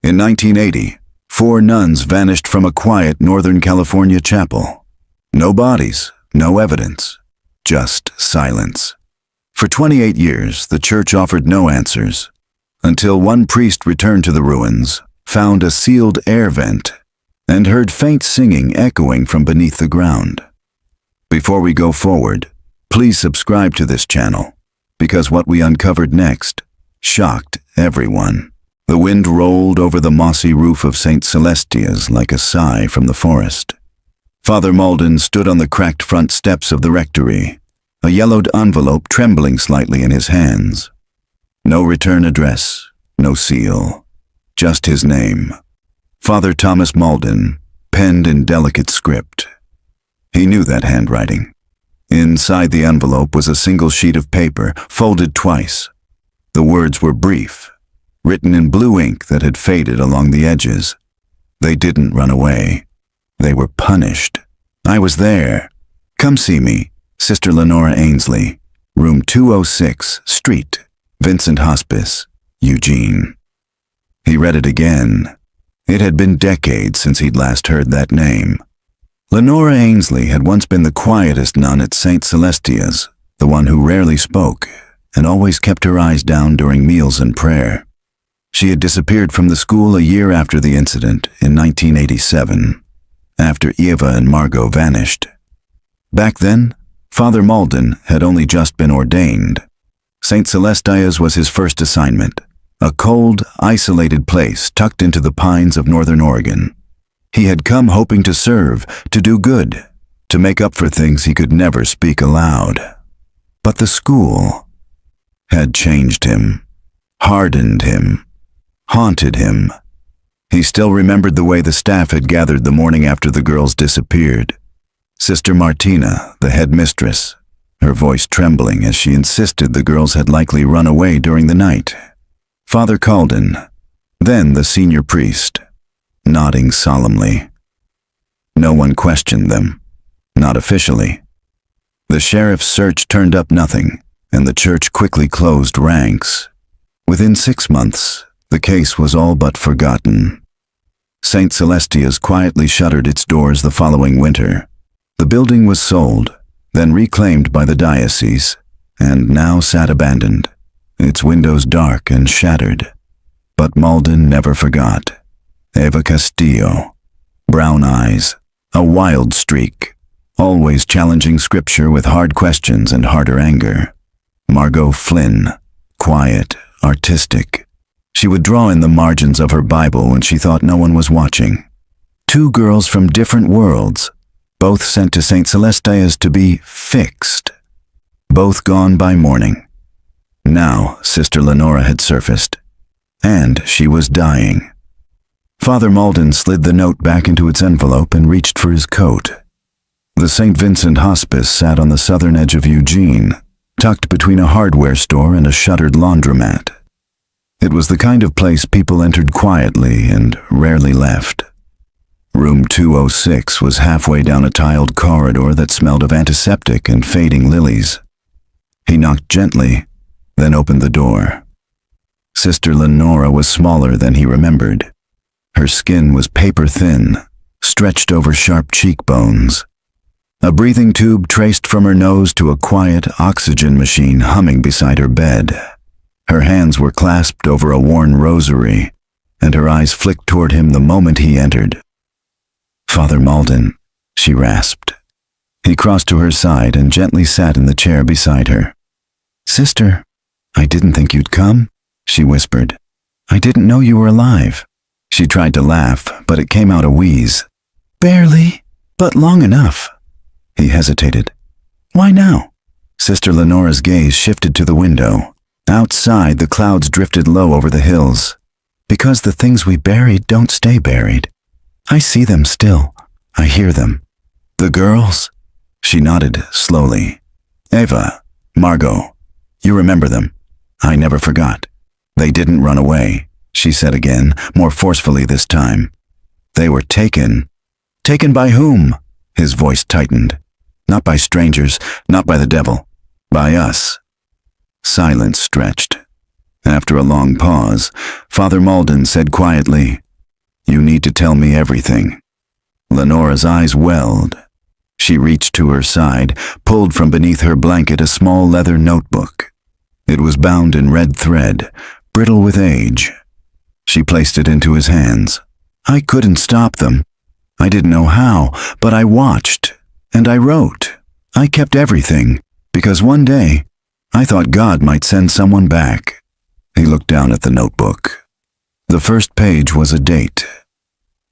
In 1980, 4 nuns vanished from a quiet Northern California chapel. No bodies, no evidence, just silence. For 28 years, the church offered no answers, until one priest returned to the ruins, found a sealed air vent, and heard faint singing echoing from beneath the ground. Before we go forward, please subscribe to this channel, because what we uncovered next shocked everyone. The wind rolled over the mossy roof of St. Celestia's like a sigh from the forest. Father Malden stood on the cracked front steps of the rectory, a yellowed envelope trembling slightly in his hands. No return address, no seal, just his name. Father Thomas Malden, penned in delicate script. He knew that handwriting. Inside the envelope was a single sheet of paper, folded twice. The words were brief, written in blue ink that had faded along the edges. They didn't run away. They were punished. I was there. Come see me, Sister Lenora Ainsley, room 206, Street, Vincent Hospice, Eugene. He read it again. It had been decades since he'd last heard that name. Lenora Ainsley had once been the quietest nun at St. Celestia's, the one who rarely spoke and always kept her eyes down during meals and prayer. She had disappeared from the school a year after the incident in 1987, after Eva and Margot vanished. Back then, Father Malden had only just been ordained. St. Celestia's was his first assignment, a cold, isolated place tucked into the pines of northern Oregon. He had come hoping to serve, to do good, to make up for things he could never speak aloud. But the school had changed him, hardened him, haunted him. He still remembered the way the staff had gathered the morning after the girls disappeared. Sister Martina, the headmistress, her voice trembling as she insisted the girls had likely run away during the night. Father Calden, then the senior priest, nodding solemnly. No one questioned them, not officially. The sheriff's search turned up nothing, and the church quickly closed ranks. Within 6 months, the case was all but forgotten. St. Celestia's quietly shuttered its doors the following winter. The building was sold, then reclaimed by the diocese, and now sat abandoned, its windows dark and shattered. But Malden never forgot. Eva Castillo, brown eyes, a wild streak, always challenging scripture with hard questions and harder anger. Margot Flynn, quiet, artistic. She would draw in the margins of her Bible when she thought no one was watching. 2 girls from different worlds, both sent to St. Celestia's to be fixed. Both gone by morning. Now Sister Lenora had surfaced, and she was dying. Father Malden slid the note back into its envelope and reached for his coat. The St. Vincent Hospice sat on the southern edge of Eugene, tucked between a hardware store and a shuttered laundromat. It was the kind of place people entered quietly and rarely left. Room 206 was halfway down a tiled corridor that smelled of antiseptic and fading lilies. He knocked gently, then opened the door. Sister Lenora was smaller than he remembered. Her skin was paper-thin, stretched over sharp cheekbones. A breathing tube traced from her nose to a quiet oxygen machine humming beside her bed. Her hands were clasped over a worn rosary, and her eyes flicked toward him the moment he entered. "Father Malden," she rasped. He crossed to her side and gently sat in the chair beside her. "Sister, I didn't think you'd come," she whispered. "I didn't know you were alive." She tried to laugh, but it came out a wheeze. "Barely, but long enough." He hesitated. "Why now?" Sister Lenora's gaze shifted to the window. Outside, the clouds drifted low over the hills. "Because the things we buried don't stay buried. I see them still. I hear them." "The girls?" She nodded slowly. "Eva, Margot, you remember them. I never forgot. They didn't run away," she said again, more forcefully this time. "They were taken." "Taken by whom?" His voice tightened. "Not by strangers, not by the devil. By us." Silence stretched. After a long pause, Father Malden said quietly, "You need to tell me everything." Lenora's eyes welled. She reached to her side, pulled from beneath her blanket a small leather notebook. It was bound in red thread, brittle with age. She placed it into his hands. "I couldn't stop them. I didn't know how, but I watched, and I wrote. I kept everything, because one day, I thought God might send someone back." He looked down at the notebook. The first page was a date,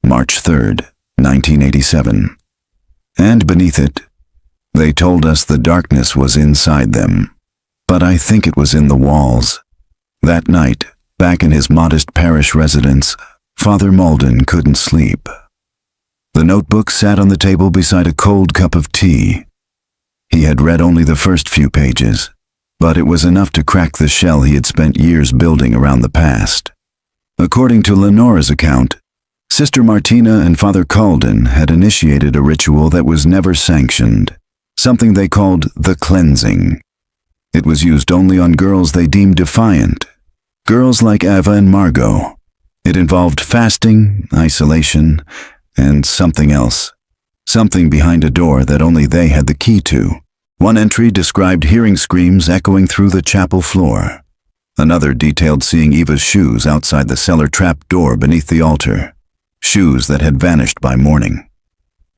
March 3rd, 1987. And beneath it, "They told us the darkness was inside them, but I think it was in the walls." That night, back in his modest parish residence, Father Malden couldn't sleep. The notebook sat on the table beside a cold cup of tea. He had read only the first few pages, but it was enough to crack the shell he had spent years building around the past. According to Lenora's account, Sister Martina and Father Calden had initiated a ritual that was never sanctioned, something they called the cleansing. It was used only on girls they deemed defiant, girls like Eva and Margot. It involved fasting, isolation, and something else. Something behind a door that only they had the key to. One entry described hearing screams echoing through the chapel floor. Another detailed seeing Eva's shoes outside the cellar trap door beneath the altar. Shoes that had vanished by morning.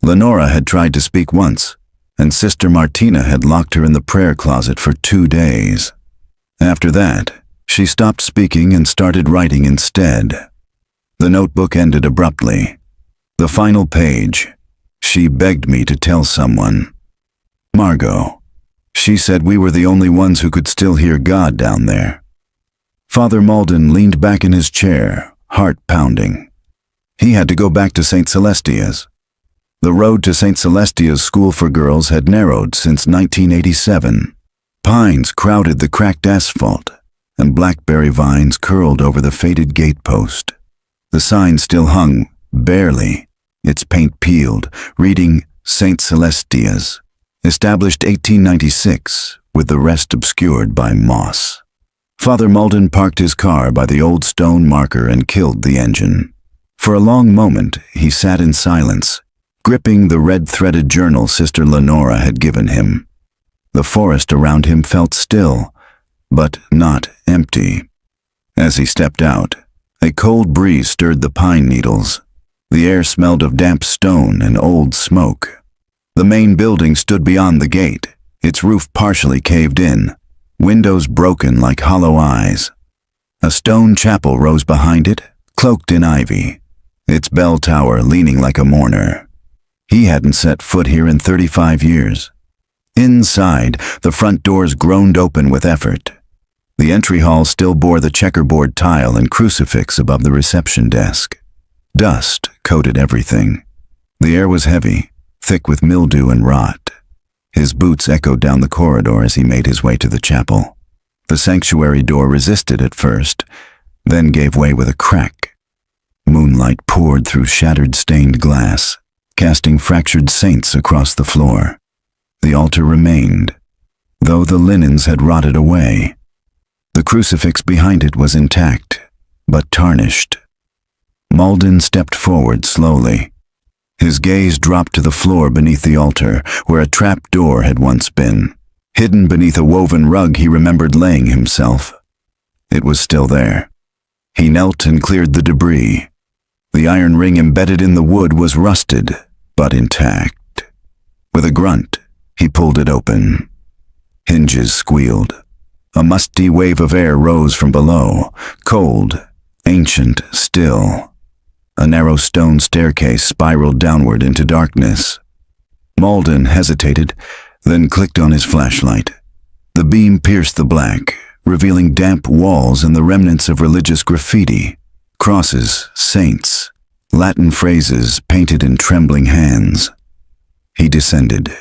Lenora had tried to speak once, and Sister Martina had locked her in the prayer closet for 2 days. After that, she stopped speaking and started writing instead. The notebook ended abruptly. The final page. "She begged me to tell someone. Margot. She said we were the only ones who could still hear God down there." Father Malden leaned back in his chair, heart pounding. He had to go back to St. Celestia's. The road to St. Celestia's School for Girls had narrowed since 1987. Pines crowded the cracked asphalt, and blackberry vines curled over the faded gatepost. The sign still hung, barely, its paint peeled, reading St. Celestia's, established 1896, with the rest obscured by moss. Father Malden parked his car by the old stone marker and killed the engine. For a long moment, he sat in silence, gripping the red-threaded journal Sister Lenora had given him. The forest around him felt still, but not empty. As he stepped out, a cold breeze stirred the pine needles. The air smelled of damp stone and old smoke. The main building stood beyond the gate, its roof partially caved in, windows broken like hollow eyes. A stone chapel rose behind it, cloaked in ivy, its bell tower leaning like a mourner. He hadn't set foot here in 35 years. Inside, the front doors groaned open with effort. The entry hall still bore the checkerboard tile and crucifix above the reception desk. Dust coated everything. The air was heavy, thick with mildew and rot. His boots echoed down the corridor as he made his way to the chapel. The sanctuary door resisted at first, then gave way with a crack. Moonlight poured through shattered stained glass, casting fractured saints across the floor. The altar remained, though the linens had rotted away. The crucifix behind it was intact, but tarnished. Malden stepped forward slowly. His gaze dropped to the floor beneath the altar, where a trap door had once been. Hidden beneath a woven rug he remembered laying himself. It was still there. He knelt and cleared the debris. The iron ring embedded in the wood was rusted, but intact. With a grunt, he pulled it open. Hinges squealed. A musty wave of air rose from below, cold, ancient, still. A narrow stone staircase spiraled downward into darkness. Malden hesitated, then clicked on his flashlight. The beam pierced the black, revealing damp walls and the remnants of religious graffiti. Crosses, saints, Latin phrases painted in trembling hands. He descended.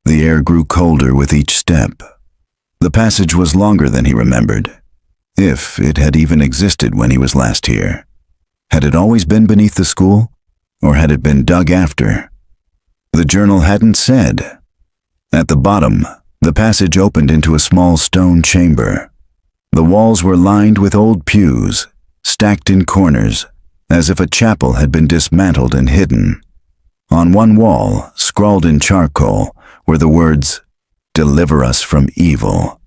The air grew colder with each step. The passage was longer than he remembered, if it had even existed when he was last here. Had it always been beneath the school, or had it been dug after? The journal hadn't said. At the bottom, the passage opened into a small stone chamber. The walls were lined with old pews, stacked in corners, as if a chapel had been dismantled and hidden. On one wall, scrawled in charcoal, were the words, "Deliver us from evil."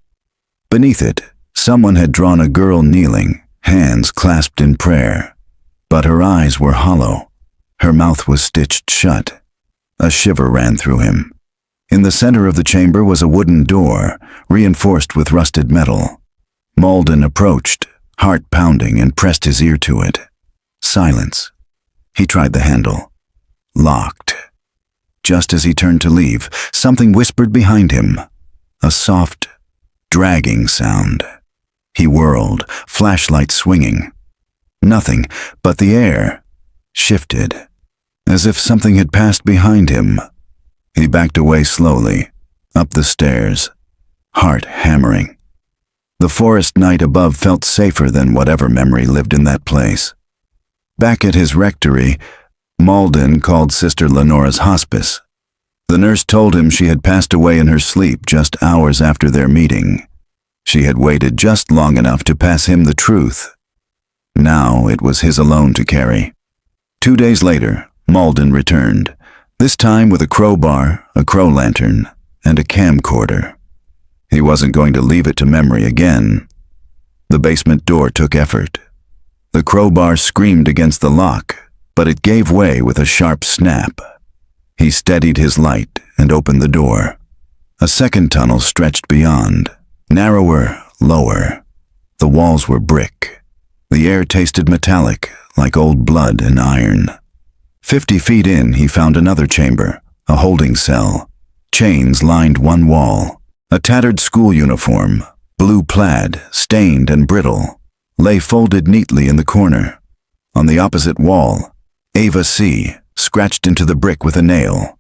Beneath it, someone had drawn a girl kneeling, hands clasped in prayer. But her eyes were hollow. Her mouth was stitched shut. A shiver ran through him. In the center of the chamber was a wooden door, reinforced with rusted metal. Malden approached, heart pounding, and pressed his ear to it. Silence. He tried the handle. Locked. Just as he turned to leave, something whispered behind him. A soft, dragging sound. He whirled, flashlight swinging. Nothing, but the air shifted, as if something had passed behind him. He backed away slowly, up the stairs, heart hammering. The forest night above felt safer than whatever memory lived in that place. Back at his rectory, Malden called Sister Lenora's hospice. The nurse told him she had passed away in her sleep just hours after their meeting. She had waited just long enough to pass him the truth. Now it was his alone to carry. 2 days later, Malden returned, this time with a crowbar, a crow lantern, and a camcorder. He wasn't going to leave it to memory again. The basement door took effort. The crowbar screamed against the lock, but it gave way with a sharp snap. He steadied his light and opened the door. A second tunnel stretched beyond, narrower, lower. The walls were brick. The air tasted metallic, like old blood and iron. 50 feet in, he found another chamber, a holding cell. Chains lined one wall. A tattered school uniform, blue plaid, stained and brittle, lay folded neatly in the corner. On the opposite wall, Ava C. scratched into the brick with a nail.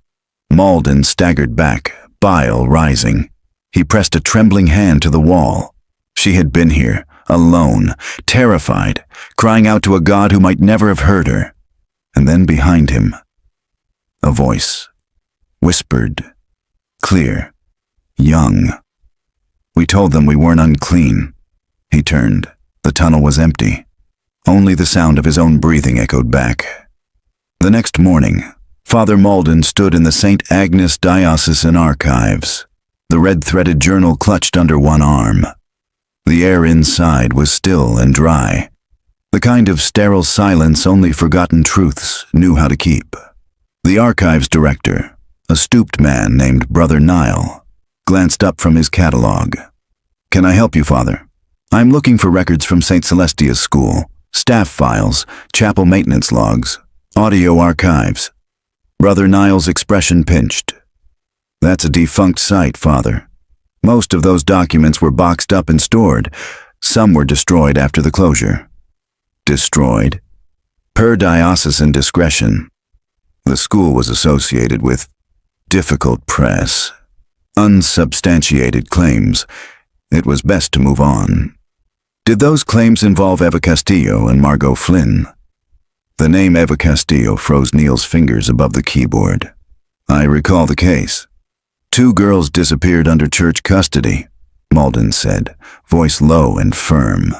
Malden staggered back, bile rising. He pressed a trembling hand to the wall. She had been here, alone, terrified, crying out to a God who might never have heard her. And then behind him, a voice, whispered, clear, young. We told them we weren't unclean. He turned. The tunnel was empty. Only the sound of his own breathing echoed back. The next morning, Father Malden stood in the St. Agnes Diocesan Archives, the red-threaded journal clutched under one arm. The air inside was still and dry, the kind of sterile silence only forgotten truths knew how to keep. The archives director, a stooped man named Brother Nile, glanced up from his catalog. "Can I help you, Father? I'm looking for records from St. Celestia's school, staff files, chapel maintenance logs, audio archives." Brother Nile's expression pinched. "That's a defunct site, Father. Most of those documents were boxed up and stored. Some were destroyed after the closure." Destroyed? Per diocesan discretion. The school was associated with difficult press, unsubstantiated claims. It was best to move on. Did those claims involve Eva Castillo and Margot Flynn? The name Eva Castillo froze Neil's fingers above the keyboard. "I recall the case. 2 girls disappeared under church custody," Malden said, voice low and firm.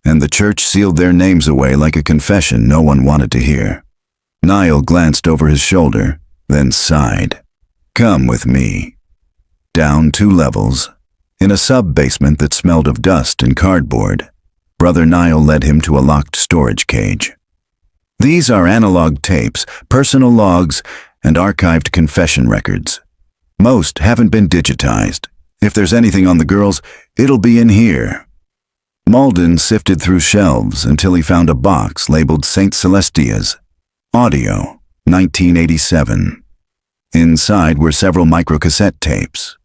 "And the church sealed their names away like a confession no one wanted to hear." Niall glanced over his shoulder, then sighed. "Come with me." Down 2 levels, in a sub-basement that smelled of dust and cardboard, Brother Niall led him to a locked storage cage. "These are analog tapes, personal logs, and archived confession records. Most haven't been digitized. If there's anything on the girls, it'll be in here." Malden sifted through shelves until he found a box labeled St. Celestia's. Audio, 1987. Inside were several microcassette tapes.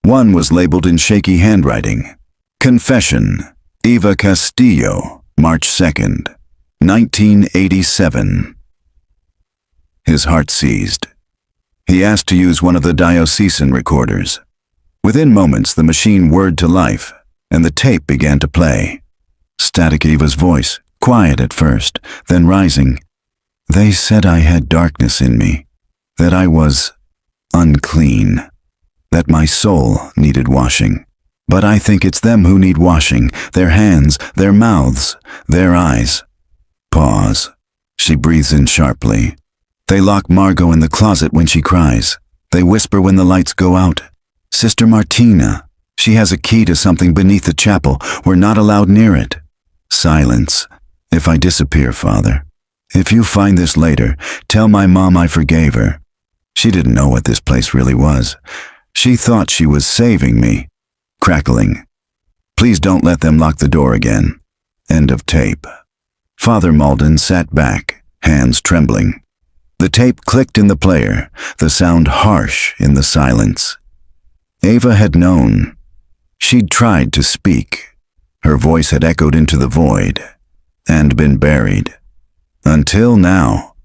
One was labeled in shaky handwriting. Confession, Eva Castillo, March 2nd, 1987. His heart seized. He asked to use one of the diocesan recorders. Within moments, the machine whirred to life, and the tape began to play. Static Eva's voice, quiet at first, then rising. "They said I had darkness in me, that I was unclean, that my soul needed washing. But I think it's them who need washing, their hands, their mouths, their eyes. Pause. She breathes in sharply. They lock Margot in the closet when she cries. They whisper when the lights go out. Sister Martina. She has a key to something beneath the chapel. We're not allowed near it. Silence. If I disappear, Father. If you find this later, tell my mom I forgave her. She didn't know what this place really was. She thought she was saving me. Crackling. Please don't let them lock the door again. End of tape. Father Malden sat back, hands trembling. The tape clicked in the player, the sound harsh in the silence. Ava had known. She'd tried to speak. Her voice had echoed into the void and been buried. Until now.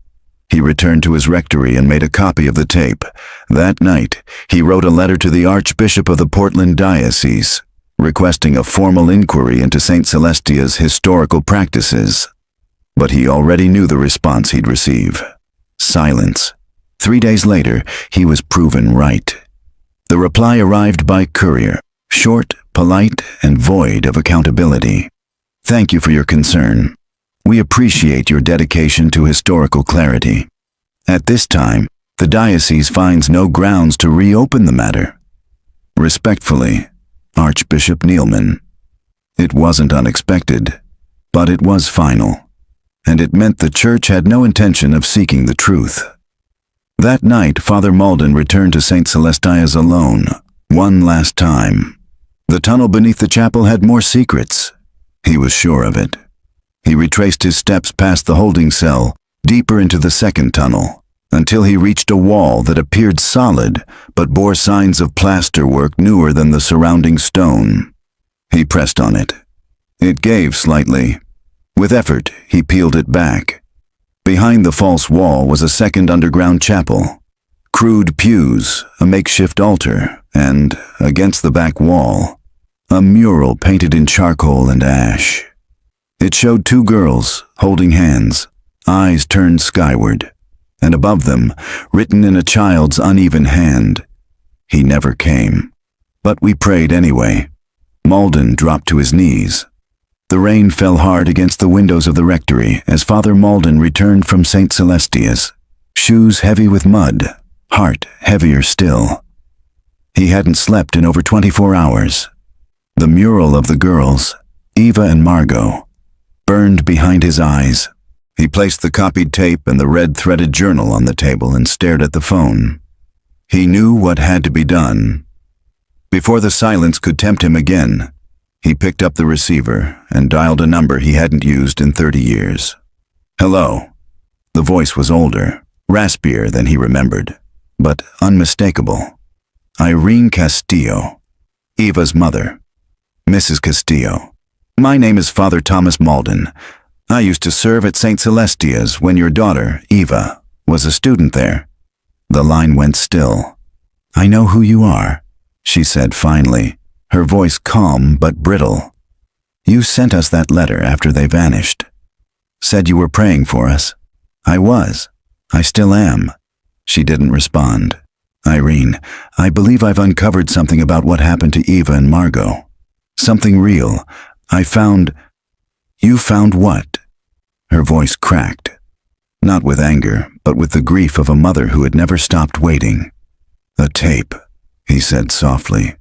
He returned to his rectory and made a copy of the tape. That night, he wrote a letter to the Archbishop of the Portland Diocese, requesting a formal inquiry into St. Celestia's historical practices. But he already knew the response he'd receive. Silence. 3 days later, he was proven right. The reply arrived by courier, short, polite, and void of accountability. Thank you for your concern. We appreciate your dedication to historical clarity. At this time, the diocese finds no grounds to reopen the matter. Respectfully, Archbishop Neilman. It wasn't unexpected, but it was final, and it meant the church had no intention of seeking the truth. That night, Father Malden returned to St. Celestia's alone, one last time. The tunnel beneath the chapel had more secrets. He was sure of it. He retraced his steps past the holding cell, deeper into the second tunnel, until he reached a wall that appeared solid but bore signs of plasterwork newer than the surrounding stone. He pressed on it. It gave slightly. With effort, he peeled it back. Behind the false wall was a second underground chapel. Crude pews, a makeshift altar, and, against the back wall, a mural painted in charcoal and ash. It showed 2 girls, holding hands, eyes turned skyward, and above them, written in a child's uneven hand, "He never came." But we prayed anyway. Malden dropped to his knees. The rain fell hard against the windows of the rectory as Father Malden returned from St. Celestia's, shoes heavy with mud, heart heavier still. He hadn't slept in over 24 hours. The mural of the girls, Eva and Margot, burned behind his eyes. He placed the copied tape and the red-threaded journal on the table and stared at the phone. He knew what had to be done. Before the silence could tempt him again, he picked up the receiver and dialed a number he hadn't used in 30 years. Hello. The voice was older, raspier than he remembered, but unmistakable. Irene Castillo, Eva's mother. Mrs. Castillo. My name is Father Thomas Malden. I used to serve at St. Celestia's when your daughter, Eva, was a student there. The line went still. I know who you are, she said finally, her voice calm but brittle. You sent us that letter after they vanished. Said you were praying for us. I was. I still am. She didn't respond. Irene, I believe I've uncovered something about what happened to Eva and Margot. Something real. I found... You found what? Her voice cracked. Not with anger, but with the grief of a mother who had never stopped waiting. A tape, he said softly.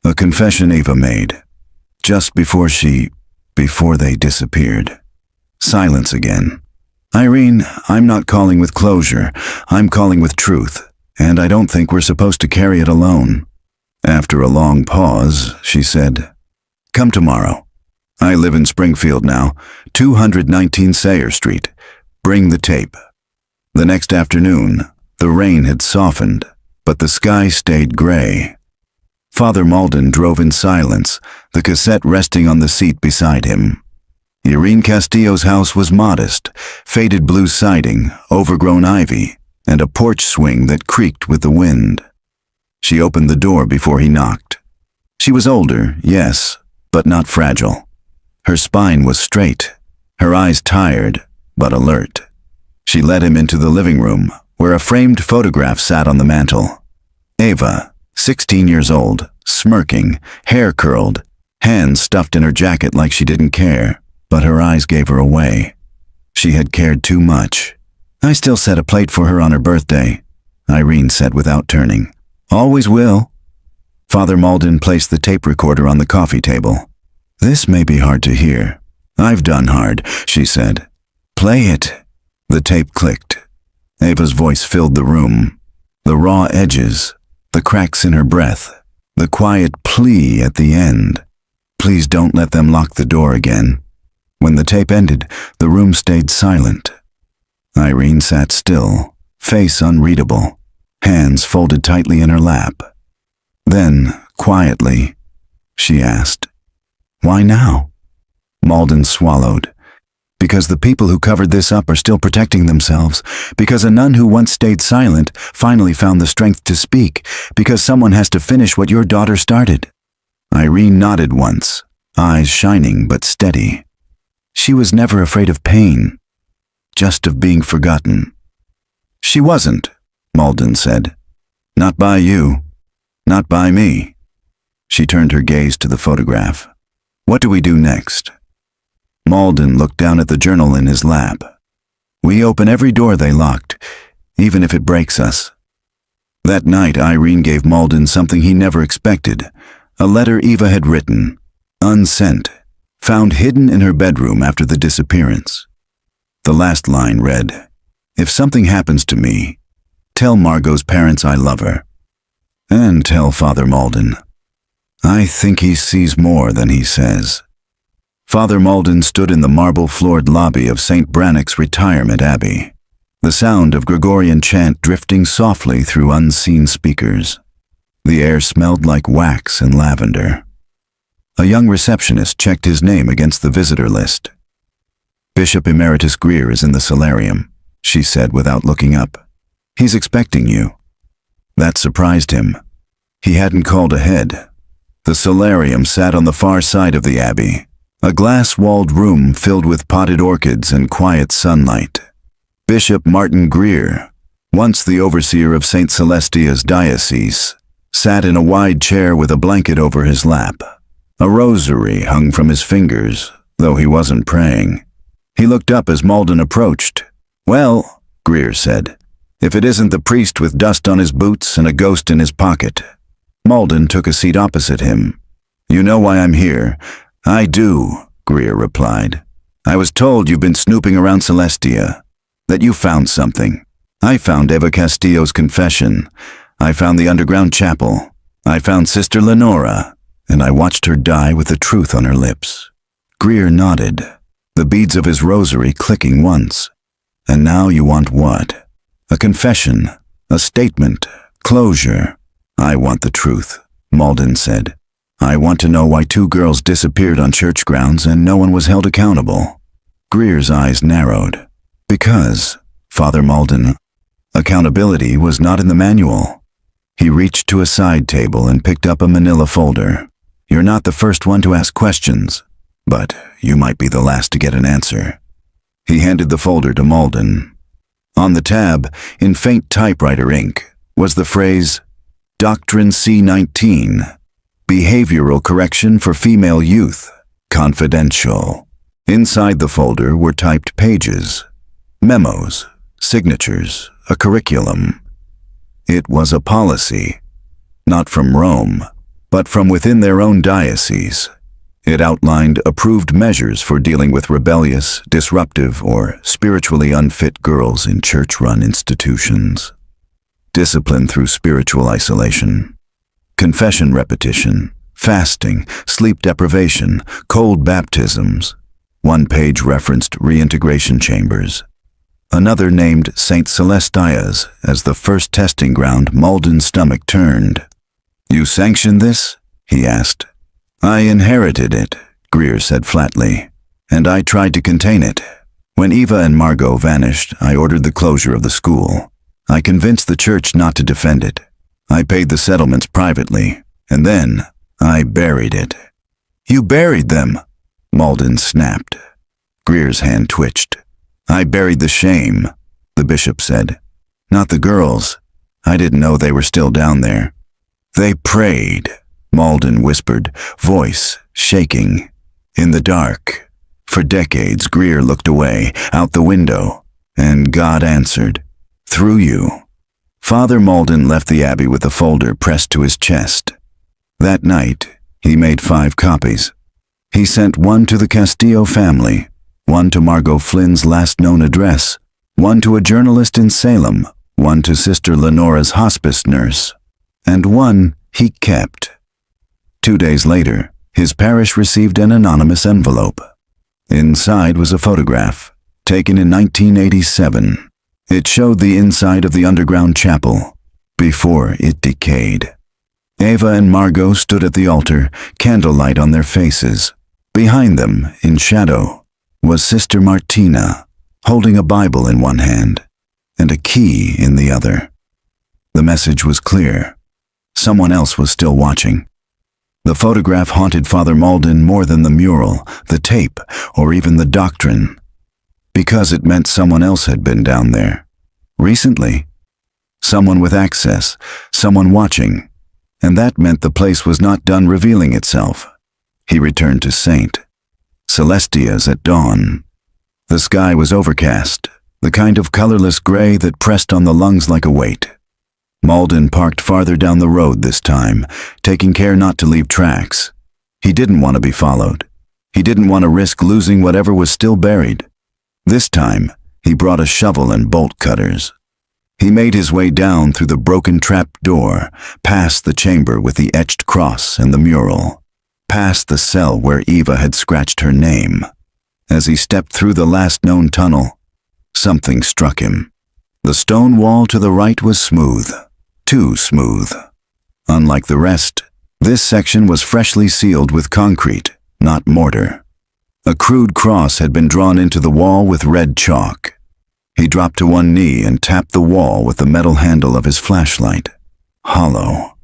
A confession Eva made. Just before they disappeared. Silence again. Irene, I'm not calling with closure. I'm calling with truth, and I don't think we're supposed to carry it alone. After a long pause, she said, Come tomorrow. I live in Springfield now, 219 Sayre Street. Bring the tape. The next afternoon, the rain had softened, but the sky stayed gray. Father Malden drove in silence, the cassette resting on the seat beside him. Irene Castillo's house was modest, faded blue siding, overgrown ivy, and a porch swing that creaked with the wind. She opened the door before he knocked. She was older, yes, but not fragile. Her spine was straight, her eyes tired, but alert. She led him into the living room, where a framed photograph sat on the mantel. Eva, 16 years old, smirking, hair curled, hands stuffed in her jacket like she didn't care, but her eyes gave her away. She had cared too much. I still set a plate for her on her birthday, Irene said without turning. Always will. Father Malden placed the tape recorder on the coffee table. This may be hard to hear. I've done hard, she said. Play it. The tape clicked. Ava's voice filled the room. The raw edges, the cracks in her breath, the quiet plea at the end. Please don't let them lock the door again. When the tape ended, the room stayed silent. Irene sat still, face unreadable, hands folded tightly in her lap. Then, quietly, she asked, "Why now?" Malden swallowed. Because the people who covered this up are still protecting themselves. Because a nun who once stayed silent finally found the strength to speak. Because someone has to finish what your daughter started. Irene nodded once, eyes shining but steady. She was never afraid of pain, just of being forgotten. She wasn't, Malden said. Not by you. Not by me. She turned her gaze to the photograph. What do we do next? Malden looked down at the journal in his lap. We open every door they locked, even if it breaks us. That night, Irene gave Malden something he never expected, a letter Eva had written, unsent, found hidden in her bedroom after the disappearance. The last line read, "If something happens to me, tell Margot's parents I love her. And tell Father Malden. I think he sees more than he says." Father Malden stood in the marble-floored lobby of St. Brannock's Retirement Abbey, the sound of Gregorian chant drifting softly through unseen speakers. The air smelled like wax and lavender. A young receptionist checked his name against the visitor list. "Bishop Emeritus Greer is in the solarium," she said without looking up. "He's expecting you." That surprised him. He hadn't called ahead. The solarium sat on the far side of the abbey, a glass-walled room filled with potted orchids and quiet sunlight. Bishop Martin Greer, once the overseer of St. Celestia's diocese, sat in a wide chair with a blanket over his lap. A rosary hung from his fingers, though he wasn't praying. He looked up as Malden approached. "Well," Greer said, "if it isn't the priest with dust on his boots and a ghost in his pocket." Malden took a seat opposite him. "You know why I'm here." "I do," Greer replied. "I was told you've been snooping around Celestia, that you found something. I found Eva Castillo's confession. I found the underground chapel. I found Sister Lenora, and I watched her die with the truth on her lips." Greer nodded, the beads of his rosary clicking once. "And now you want what? A confession, a statement, closure." "I want the truth," Malden said. "I want to know why 2 girls disappeared on church grounds and no one was held accountable." Greer's eyes narrowed. "Because, Father Malden, accountability was not in the manual." He reached to a side table and picked up a manila folder. "You're not the first one to ask questions, but you might be the last to get an answer." He handed the folder to Malden. On the tab, in faint typewriter ink, was the phrase, Doctrine C19, Behavioral Correction for Female Youth, Confidential. Inside the folder were typed pages, memos, signatures, a curriculum. It was a policy, not from Rome, but from within their own diocese. It outlined approved measures for dealing with rebellious, disruptive, or spiritually unfit girls in church-run institutions. Discipline through spiritual isolation. Confession repetition, fasting, sleep deprivation, cold baptisms. One page referenced reintegration chambers. Another named St. Celestia's as the first testing ground. Malden's stomach turned. "You sanctioned this?" he asked. "I inherited it," Greer said flatly, "and I tried to contain it. When Eva and Margot vanished, I ordered the closure of the school. I convinced the church not to defend it. I paid the settlements privately, and then I buried it." "You buried them?" Malden snapped. Greer's hand twitched. "I buried the shame," the bishop said. "Not the girls. I didn't know they were still down there. They prayed, Malden whispered, voice shaking. In the dark. For decades, Greer looked away, out the window, and God answered. Through you. Father Malden left the abbey with a folder pressed to his chest. That night, he made 5 copies. He sent one to the Castillo family, one to Margot Flynn's last known address, one to a journalist in Salem, one to Sister Lenora's hospice nurse, and one he kept. 2 days later, his parish received an anonymous envelope. Inside was a photograph, taken in 1987. It showed the inside of the underground chapel, before it decayed. Ava and Margot stood at the altar, candlelight on their faces. Behind them, in shadow, was Sister Martina, holding a Bible in one hand and a key in the other. The message was clear. Someone else was still watching. The photograph haunted Father Malden more than the mural, the tape, or even the doctrine, because it meant someone else had been down there. Recently. Someone with access, someone watching, and that meant the place was not done revealing itself. He returned to St. Celestia's at dawn. The sky was overcast, the kind of colorless gray that pressed on the lungs like a weight. Malden parked farther down the road this time, taking care not to leave tracks. He didn't want to be followed. He didn't want to risk losing whatever was still buried. This time, he brought a shovel and bolt cutters. He made his way down through the broken trap door, past the chamber with the etched cross and the mural, past the cell where Eva had scratched her name. As he stepped through the last known tunnel, something struck him. The stone wall to the right was smooth. Too smooth. Unlike the rest, this section was freshly sealed with concrete, not mortar. A crude cross had been drawn into the wall with red chalk. He dropped to one knee and tapped the wall with the metal handle of his flashlight. Hollow.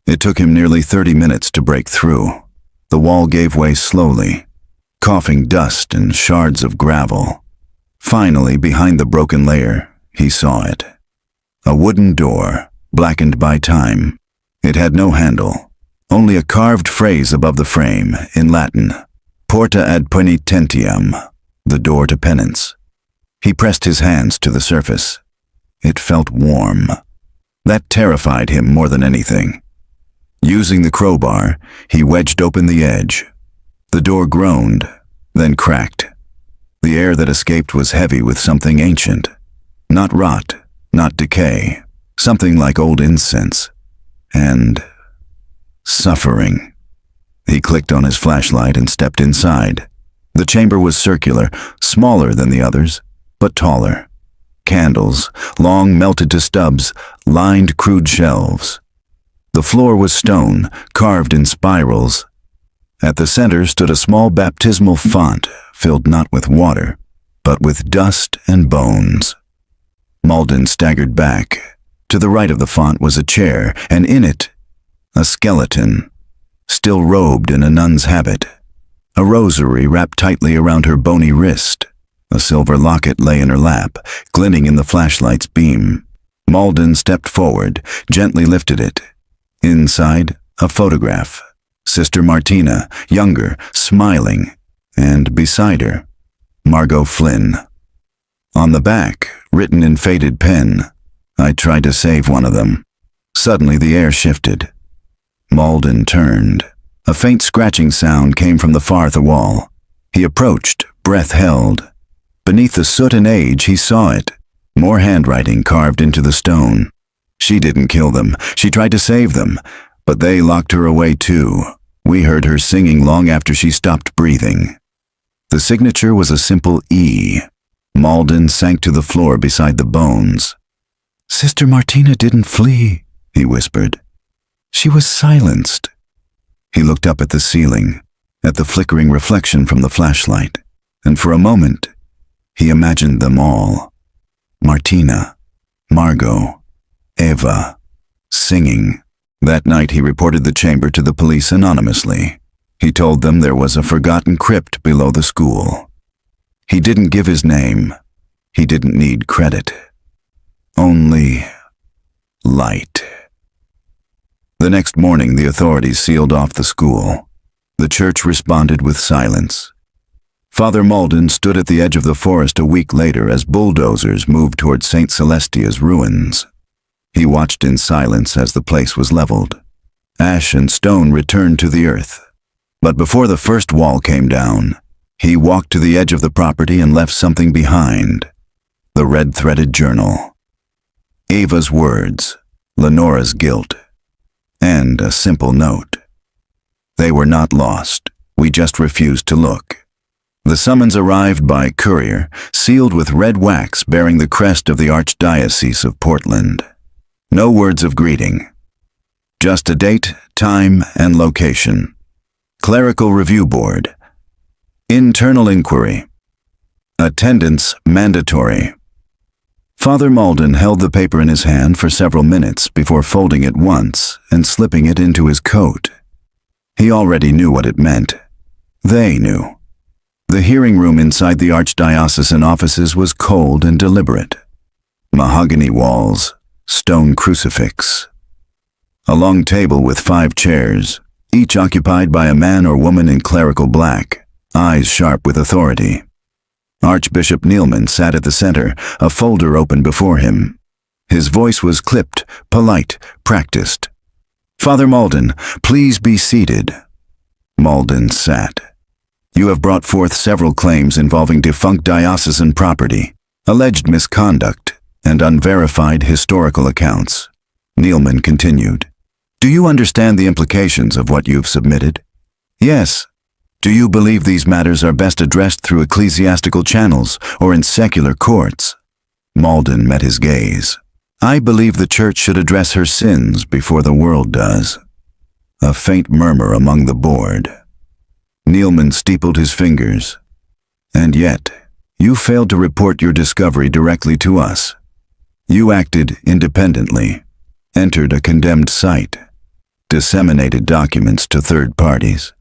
It took him nearly 30 minutes to break through. The wall gave way slowly, coughing dust and shards of gravel. Finally, behind the broken layer, he saw it. A wooden door, blackened by time. It had no handle, only a carved phrase above the frame, in Latin, Porta ad penitentiam, the door to penance. He pressed his hands to the surface. It felt warm. That terrified him more than anything. Using the crowbar, he wedged open the edge. The door groaned, then cracked. The air that escaped was heavy with something ancient. Not rot, not decay. Something like old incense. And suffering. He clicked on his flashlight and stepped inside. The chamber was circular, smaller than the others, but taller. Candles, long melted to stubs, lined crude shelves. The floor was stone, carved in spirals. At the center stood a small baptismal font, filled not with water, but with dust and bones. Malden staggered back. To the right of the font was a chair, and in it, a skeleton, still robed in a nun's habit. A rosary wrapped tightly around her bony wrist. A silver locket lay in her lap, glinting in the flashlight's beam. Malden stepped forward, gently lifted it. Inside, a photograph. Sister Martina, younger, smiling, and beside her, Margot Flynn. On the back, written in faded pen, I tried to save one of them. Suddenly the air shifted. Malden turned. A faint scratching sound came from the farther wall. He approached, breath held. Beneath the soot and age, he saw it. More handwriting carved into the stone. She didn't kill them. She tried to save them, but they locked her away too. We heard her singing long after she stopped breathing. The signature was a simple E. Malden sank to the floor beside the bones. "Sister Martina didn't flee," he whispered. "She was silenced." He looked up at the ceiling, at the flickering reflection from the flashlight, and for a moment, he imagined them all. Martina, Margot, Eva, singing. That night he reported the chamber to the police anonymously. He told them there was a forgotten crypt below the school. He didn't give his name. He didn't need credit. Only light. The next morning, the authorities sealed off the school. The church responded with silence. Father Malden stood at the edge of the forest a week later as bulldozers moved toward St. Celestia's ruins. He watched in silence as the place was leveled. Ash and stone returned to the earth. But before the first wall came down, he walked to the edge of the property and left something behind. The red-threaded journal. Ava's words, Lenora's guilt, and a simple note. They were not lost. We just refused to look. The summons arrived by courier, sealed with red wax bearing the crest of the Archdiocese of Portland. No words of greeting. Just a date, time, and location. Clerical Review Board. Internal inquiry. Attendance mandatory. Father Malden held the paper in his hand for several minutes before folding it once and slipping it into his coat. He already knew what it meant. They knew. The hearing room inside the archdiocesan offices was cold and deliberate. Mahogany walls, stone crucifix. A long table with 5 chairs, each occupied by a man or woman in clerical black, eyes sharp with authority. Archbishop Neilman sat at the center, a folder open before him. His voice was clipped, polite, practiced. "Father Malden, please be seated." Malden sat. "You have brought forth several claims involving defunct diocesan property, alleged misconduct, and unverified historical accounts." Neilman continued. "Do you understand the implications of what you've submitted?" "Yes." "Do you believe these matters are best addressed through ecclesiastical channels or in secular courts?" Malden met his gaze. "I believe the Church should address her sins before the world does." A faint murmur among the board. Neilman steepled his fingers. "And yet, you failed to report your discovery directly to us. You acted independently, entered a condemned site, disseminated documents to third parties."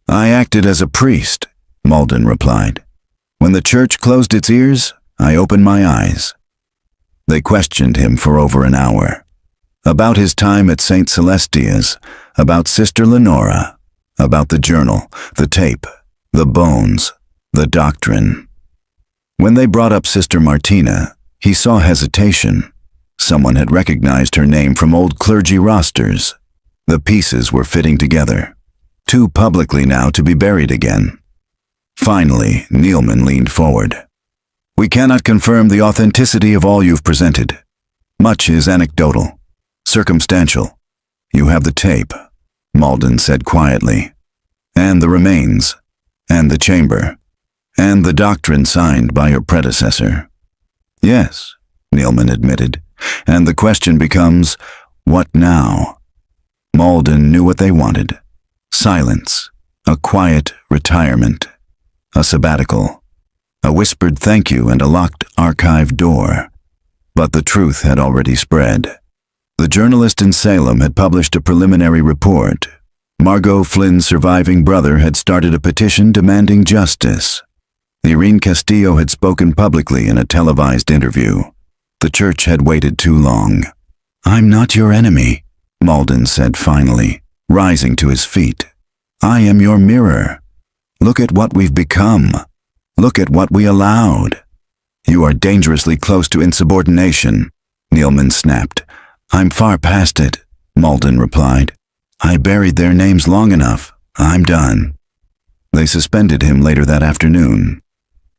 "I acted as a priest," Malden replied. "When the Church closed its ears, I opened my eyes." They questioned him for over an hour. About his time at St. Celestia's, about Sister Lenora, about the journal, the tape, the bones, the doctrine. When they brought up Sister Martina, he saw hesitation. Someone had recognized her name from old clergy rosters. The pieces were fitting together. Too publicly now to be buried again. Finally, Neilman leaned forward. "We cannot confirm the authenticity of all you've presented. Much is anecdotal, circumstantial. You have the tape," Malden said quietly, "and the remains, and the chamber, and the doctrine signed by your predecessor." "Yes," Neilman admitted, "and the question becomes, what now?" Malden knew what they wanted. Silence, a quiet retirement, a sabbatical, a whispered thank you and a locked archive door. But the truth had already spread. The journalist in Salem had published a preliminary report. Margot Flynn's surviving brother had started a petition demanding justice. Irene Castillo had spoken publicly in a televised interview. The Church had waited too long. "I'm not your enemy," Malden said finally, rising to his feet. "I am your mirror. Look at what we've become. Look at what we allowed." "You are dangerously close to insubordination," Neilman snapped. "I'm far past it," Malden replied. "I buried their names long enough. I'm done." They suspended him later that afternoon.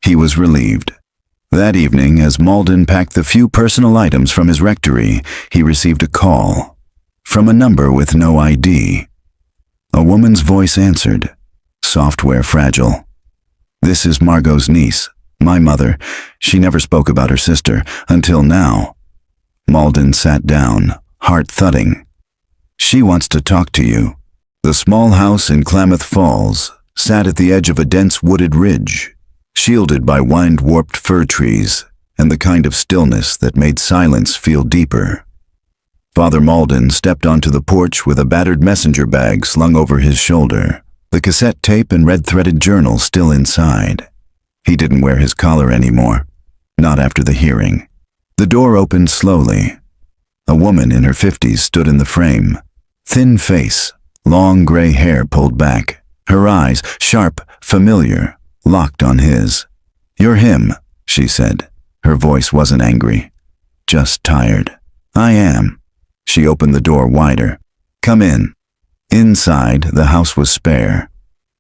He was relieved. That evening, as Malden packed the few personal items from his rectory, he received a call. From a number with no ID. A woman's voice answered. Software fragile. "This is Margot's niece, my mother. She never spoke about her sister, until now." Malden sat down, heart thudding. "She wants to talk to you." The small house in Klamath Falls sat at the edge of a dense wooded ridge, shielded by wind-warped fir trees and the kind of stillness that made silence feel deeper. Father Malden stepped onto the porch with a battered messenger bag slung over his shoulder, the cassette tape and red-threaded journal still inside. He didn't wear his collar anymore, not after the hearing. The door opened slowly. A woman in her 50s stood in the frame, Thin face, long gray hair pulled back, her eyes, sharp, familiar, locked on his. "You're him," she said. Her voice wasn't angry, just tired. "I am." She opened the door wider. "Come in." Inside, the house was spare.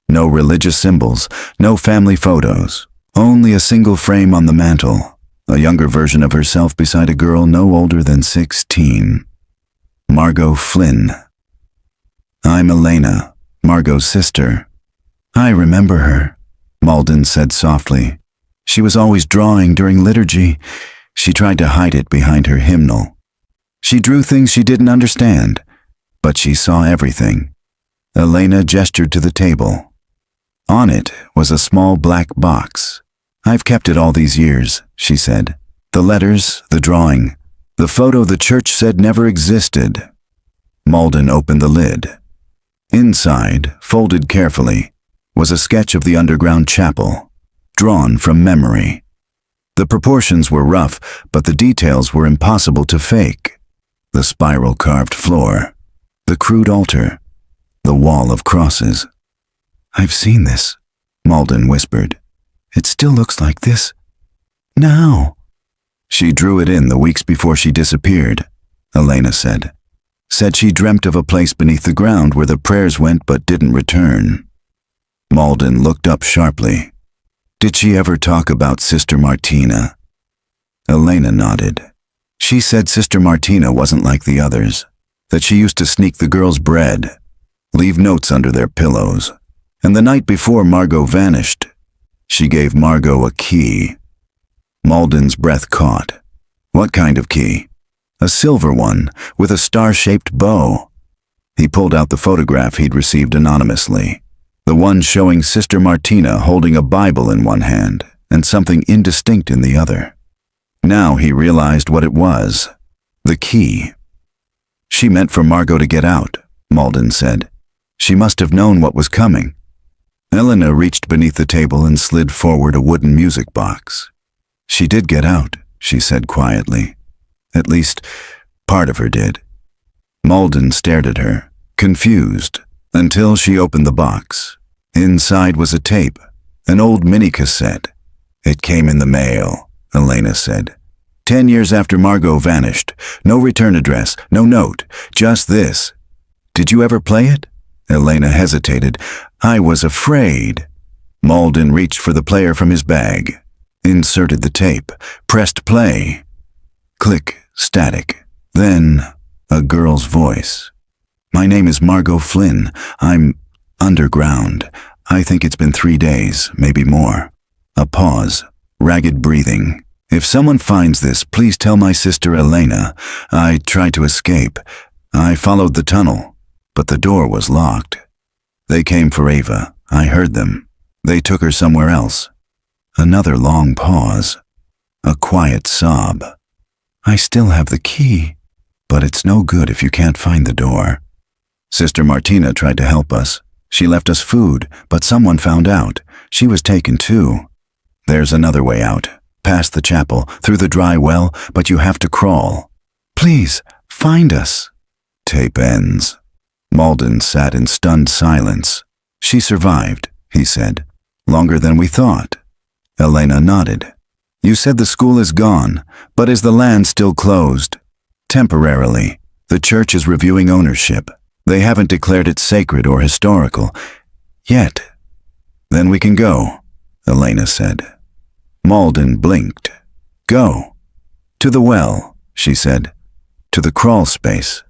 No religious symbols, no family photos, only a single frame on the mantel, a younger version of herself beside a girl no older than 16. Margot Flynn. "I'm Elena, Margot's sister." "I remember her," Malden said softly. "She was always drawing during liturgy. She tried to hide it behind her hymnal. She drew things she didn't understand, but she saw everything." Elena gestured to the table. On it was a small black box. "I've kept it all these years," she said. "The letters, the drawing, the photo the church said never existed." Malden opened the lid. Inside, folded carefully, was a sketch of the underground chapel, drawn from memory. The proportions were rough, but the details were impossible to fake. The spiral carved floor, the crude altar, the wall of crosses. "I've seen this," Malden whispered. "It still looks like this. Now." "She drew it in the weeks before she disappeared," Elena said. "Said she dreamt of a place beneath the ground where the prayers went but didn't return." Malden looked up sharply. "Did she ever talk about Sister Martina?" Elena nodded. "She said Sister Martina wasn't like the others, that she used to sneak the girls bread, leave notes under their pillows, and the night before Margot vanished, she gave Margot a key." Malden's breath caught. "What kind of key?" "A silver one, with a star-shaped bow." He pulled out the photograph he'd received anonymously, the one showing Sister Martina holding a Bible in one hand and something indistinct in the other. Now he realized what it was. The key. "She meant for Margot to get out," Malden said. "She must have known what was coming." Elena reached beneath the table and slid forward a wooden music box. "She did get out," she said quietly. "At least, part of her did." Malden stared at her, confused, until she opened the box. Inside was a tape, an old mini-cassette. "It came in the mail," Elena said. 10 years after Margot vanished. No return address, no note, just this. "Did you ever play it?" Elena hesitated. "I was afraid." Malden reached for the player from his bag, inserted the tape, pressed play. Click, static. Then, a girl's voice. "My name is Margot Flynn. I'm underground. I think it's been 3 days, maybe more." A pause, ragged breathing. "If someone finds this, please tell my sister Elena. I tried to escape. I followed the tunnel, but the door was locked. They came for Ava. I heard them. They took her somewhere else." Another long pause. A quiet sob. "I still have the key, but it's no good if you can't find the door. Sister Martina tried to help us. She left us food, but someone found out. She was taken too. There's another way out, past the chapel, through the dry well, but you have to crawl. Please, find us." Tape ends. Malden sat in stunned silence. "She survived," he said. "Longer than we thought." Elena nodded. "You said the school is gone, but is the land still closed?" "Temporarily. The church is reviewing ownership. They haven't declared it sacred or historical. Yet." "Then we can go," Elena said. Malden blinked. "Go." "To the well," she said. "To the crawl space.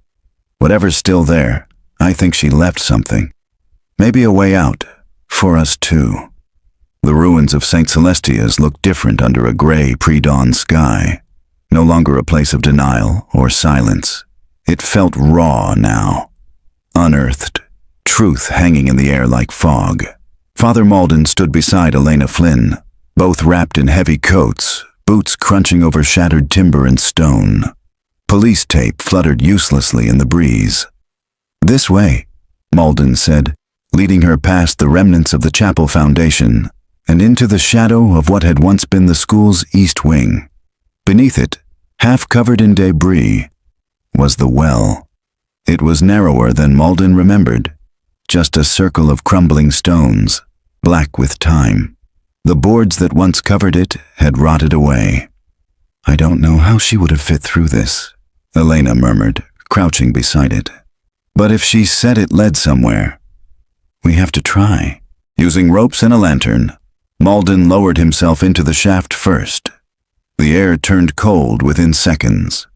Whatever's still there, I think she left something. Maybe a way out, for us too." The ruins of St. Celestia's looked different under a gray pre-dawn sky. No longer a place of denial or silence. It felt raw now. Unearthed, truth hanging in the air like fog. Father Malden stood beside Elena Flynn, both wrapped in heavy coats, boots crunching over shattered timber and stone. Police tape fluttered uselessly in the breeze. "This way," Malden said, leading her past the remnants of the chapel foundation and into the shadow of what had once been the school's east wing. Beneath it, half covered in debris, was the well. It was narrower than Malden remembered, just a circle of crumbling stones, black with time. The boards that once covered it had rotted away. "I don't know how she would have fit through this," Elena murmured, crouching beside it. "But if she said it led somewhere, we have to try." Using ropes and a lantern, Malden lowered himself into the shaft first. The air turned cold within seconds.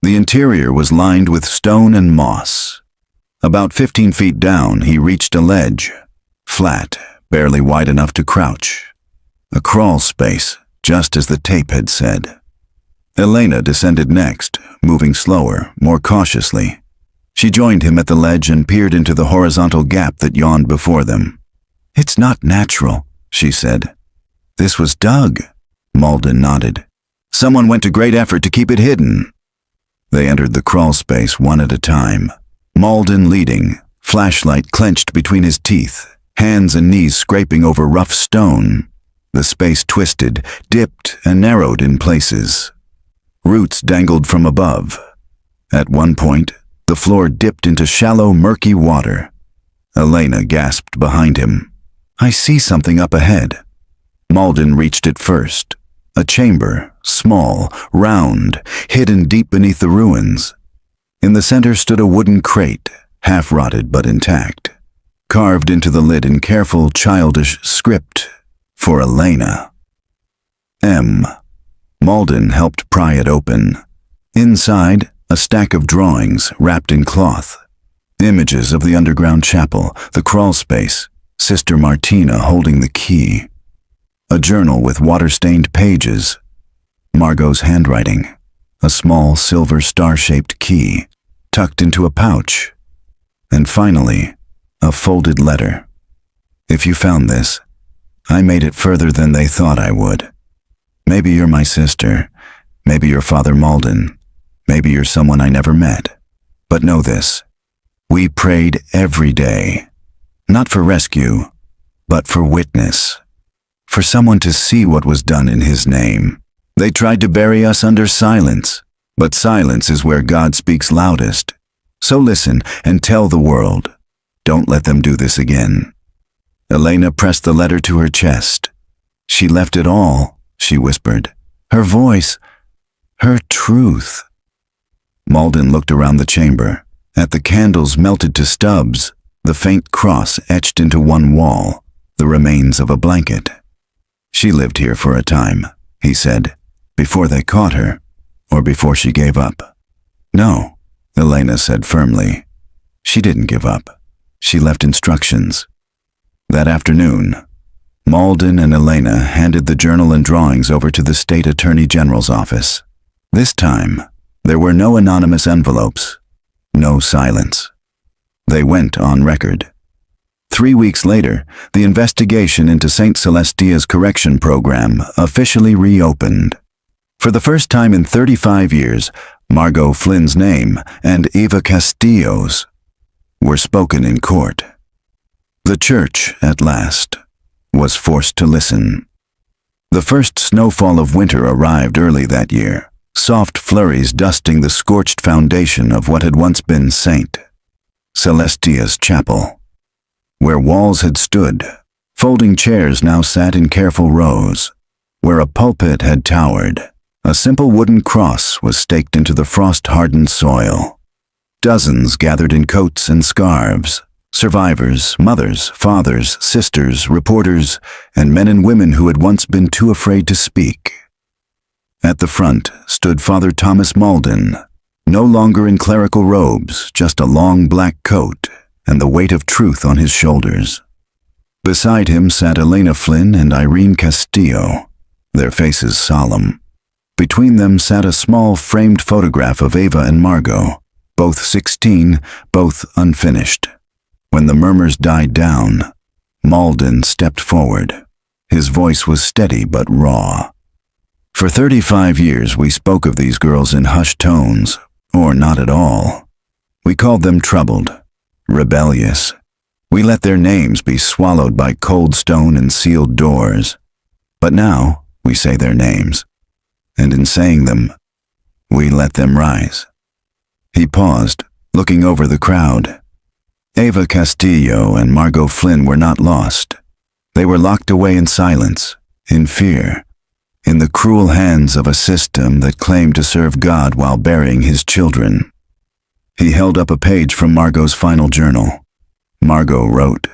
The interior was lined with stone and moss. About 15 feet down, he reached a ledge, flat, barely wide enough to crouch. A crawl space, just as the tape had said. Elena descended next, moving slower, more cautiously. She joined him at the ledge and peered into the horizontal gap that yawned before them. "It's not natural," she said. "This was dug." Malden nodded. "Someone went to great effort to keep it hidden." They entered the crawl space one at a time, Malden leading, flashlight clenched between his teeth, hands and knees scraping over rough stone. The space twisted, dipped, and narrowed in places. Roots dangled from above. At one point, the floor dipped into shallow, murky water. Elena gasped behind him. "I see something up ahead." Malden reached it first. A chamber, small, round, hidden deep beneath the ruins. In the center stood a wooden crate, half-rotted but intact. Carved into the lid in careful, childish script, "For Elena." M. Malden helped pry it open. Inside, a stack of drawings wrapped in cloth. Images of the underground chapel, the crawl space, Sister Martina holding the key. A journal with water-stained pages. Margot's handwriting. A small silver star-shaped key, tucked into a pouch. And finally, a folded letter. "If you found this, I made it further than they thought I would. Maybe you're my sister. Maybe you're Father Malden. Maybe you're someone I never met. But know this. We prayed every day. Not for rescue, but for witness. For someone to see what was done in his name. They tried to bury us under silence, but silence is where God speaks loudest. So listen and tell the world. Don't let them do this again." Elena pressed the letter to her chest. "She left it all," she whispered. "Her voice, her truth." Malden looked around the chamber, at the candles melted to stubs, the faint cross etched into one wall, the remains of a blanket. "She lived here for a time," he said, "before they caught her, or before she gave up." "No," Elena said firmly. "She didn't give up. She left instructions." That afternoon, Malden and Elena handed the journal and drawings over to the State Attorney General's office. This time, there were no anonymous envelopes, no silence. They went on record. 3 weeks later, the investigation into St. Celestia's correction program officially reopened. For the first time in 35 years, Margot Flynn's name and Eva Castillo's were spoken in court. The church, at last, was forced to listen. The first snowfall of winter arrived early that year, soft flurries dusting the scorched foundation of what had once been St. Celestia's chapel. Where walls had stood, folding chairs now sat in careful rows. Where a pulpit had towered, a simple wooden cross was staked into the frost-hardened soil. Dozens gathered in coats and scarves, survivors, mothers, fathers, sisters, reporters, and men and women who had once been too afraid to speak. At the front stood Father Thomas Malden, no longer in clerical robes, just a long black coat and the weight of truth on his shoulders. Beside him sat Elena Flynn and Irene Castillo, their faces solemn. Between them sat a small framed photograph of Eva and Margot, both 16, both unfinished. When the murmurs died down, Malden stepped forward. His voice was steady but raw. "For 35 years we spoke of these girls in hushed tones, or not at all. We called them troubled, rebellious. We let their names be swallowed by cold stone and sealed doors. But now we say their names, and in saying them, we let them rise." He paused, looking over the crowd. Ava Castillo and Margot Flynn were not lost. They were locked away in silence, in fear, in the cruel hands of a system that claimed to serve God while burying his children. He held up a page from Margot's final journal. Margot wrote,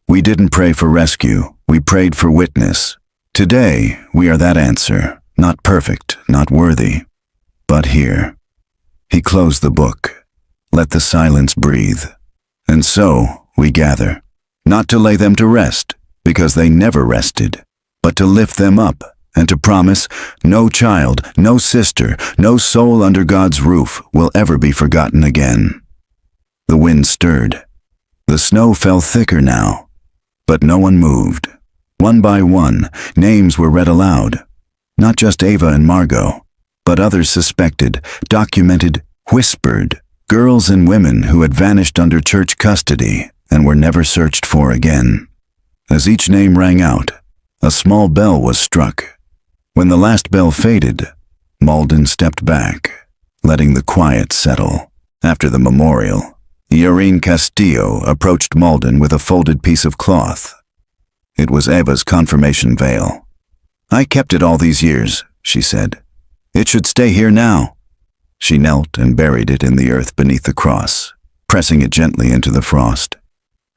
"We didn't pray for rescue, we prayed for witness. Today, we are that answer, not perfect, not worthy, but here." He closed the book. Let the silence breathe. And so, we gather, not to lay them to rest, because they never rested, but to lift them up and to promise no child, no sister, no soul under God's roof will ever be forgotten again. The wind stirred. The snow fell thicker now, but no one moved. One by one, names were read aloud. Not just Ava and Margot, but others suspected, documented, whispered, girls and women who had vanished under church custody and were never searched for again. As each name rang out, a small bell was struck. When the last bell faded, Malden stepped back, letting the quiet settle. After the memorial, Irene Castillo approached Malden with a folded piece of cloth. It was Ava's confirmation veil. "I kept it all these years," she said. "It should stay here now." She knelt and buried it in the earth beneath the cross, pressing it gently into the frost.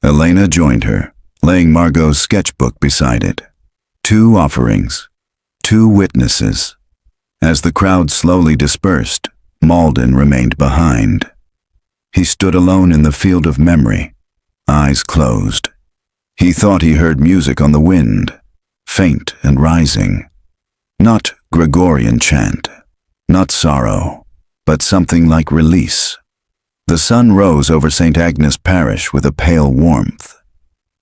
Elena joined her, laying Margot's sketchbook beside it. 2 offerings, 2 witnesses. As the crowd slowly dispersed, Malden remained behind. He stood alone in the field of memory, eyes closed. He thought he heard music on the wind, faint and rising. Not Gregorian chant, not sorrow, but something like release. The sun rose over St. Agnes Parish with a pale warmth.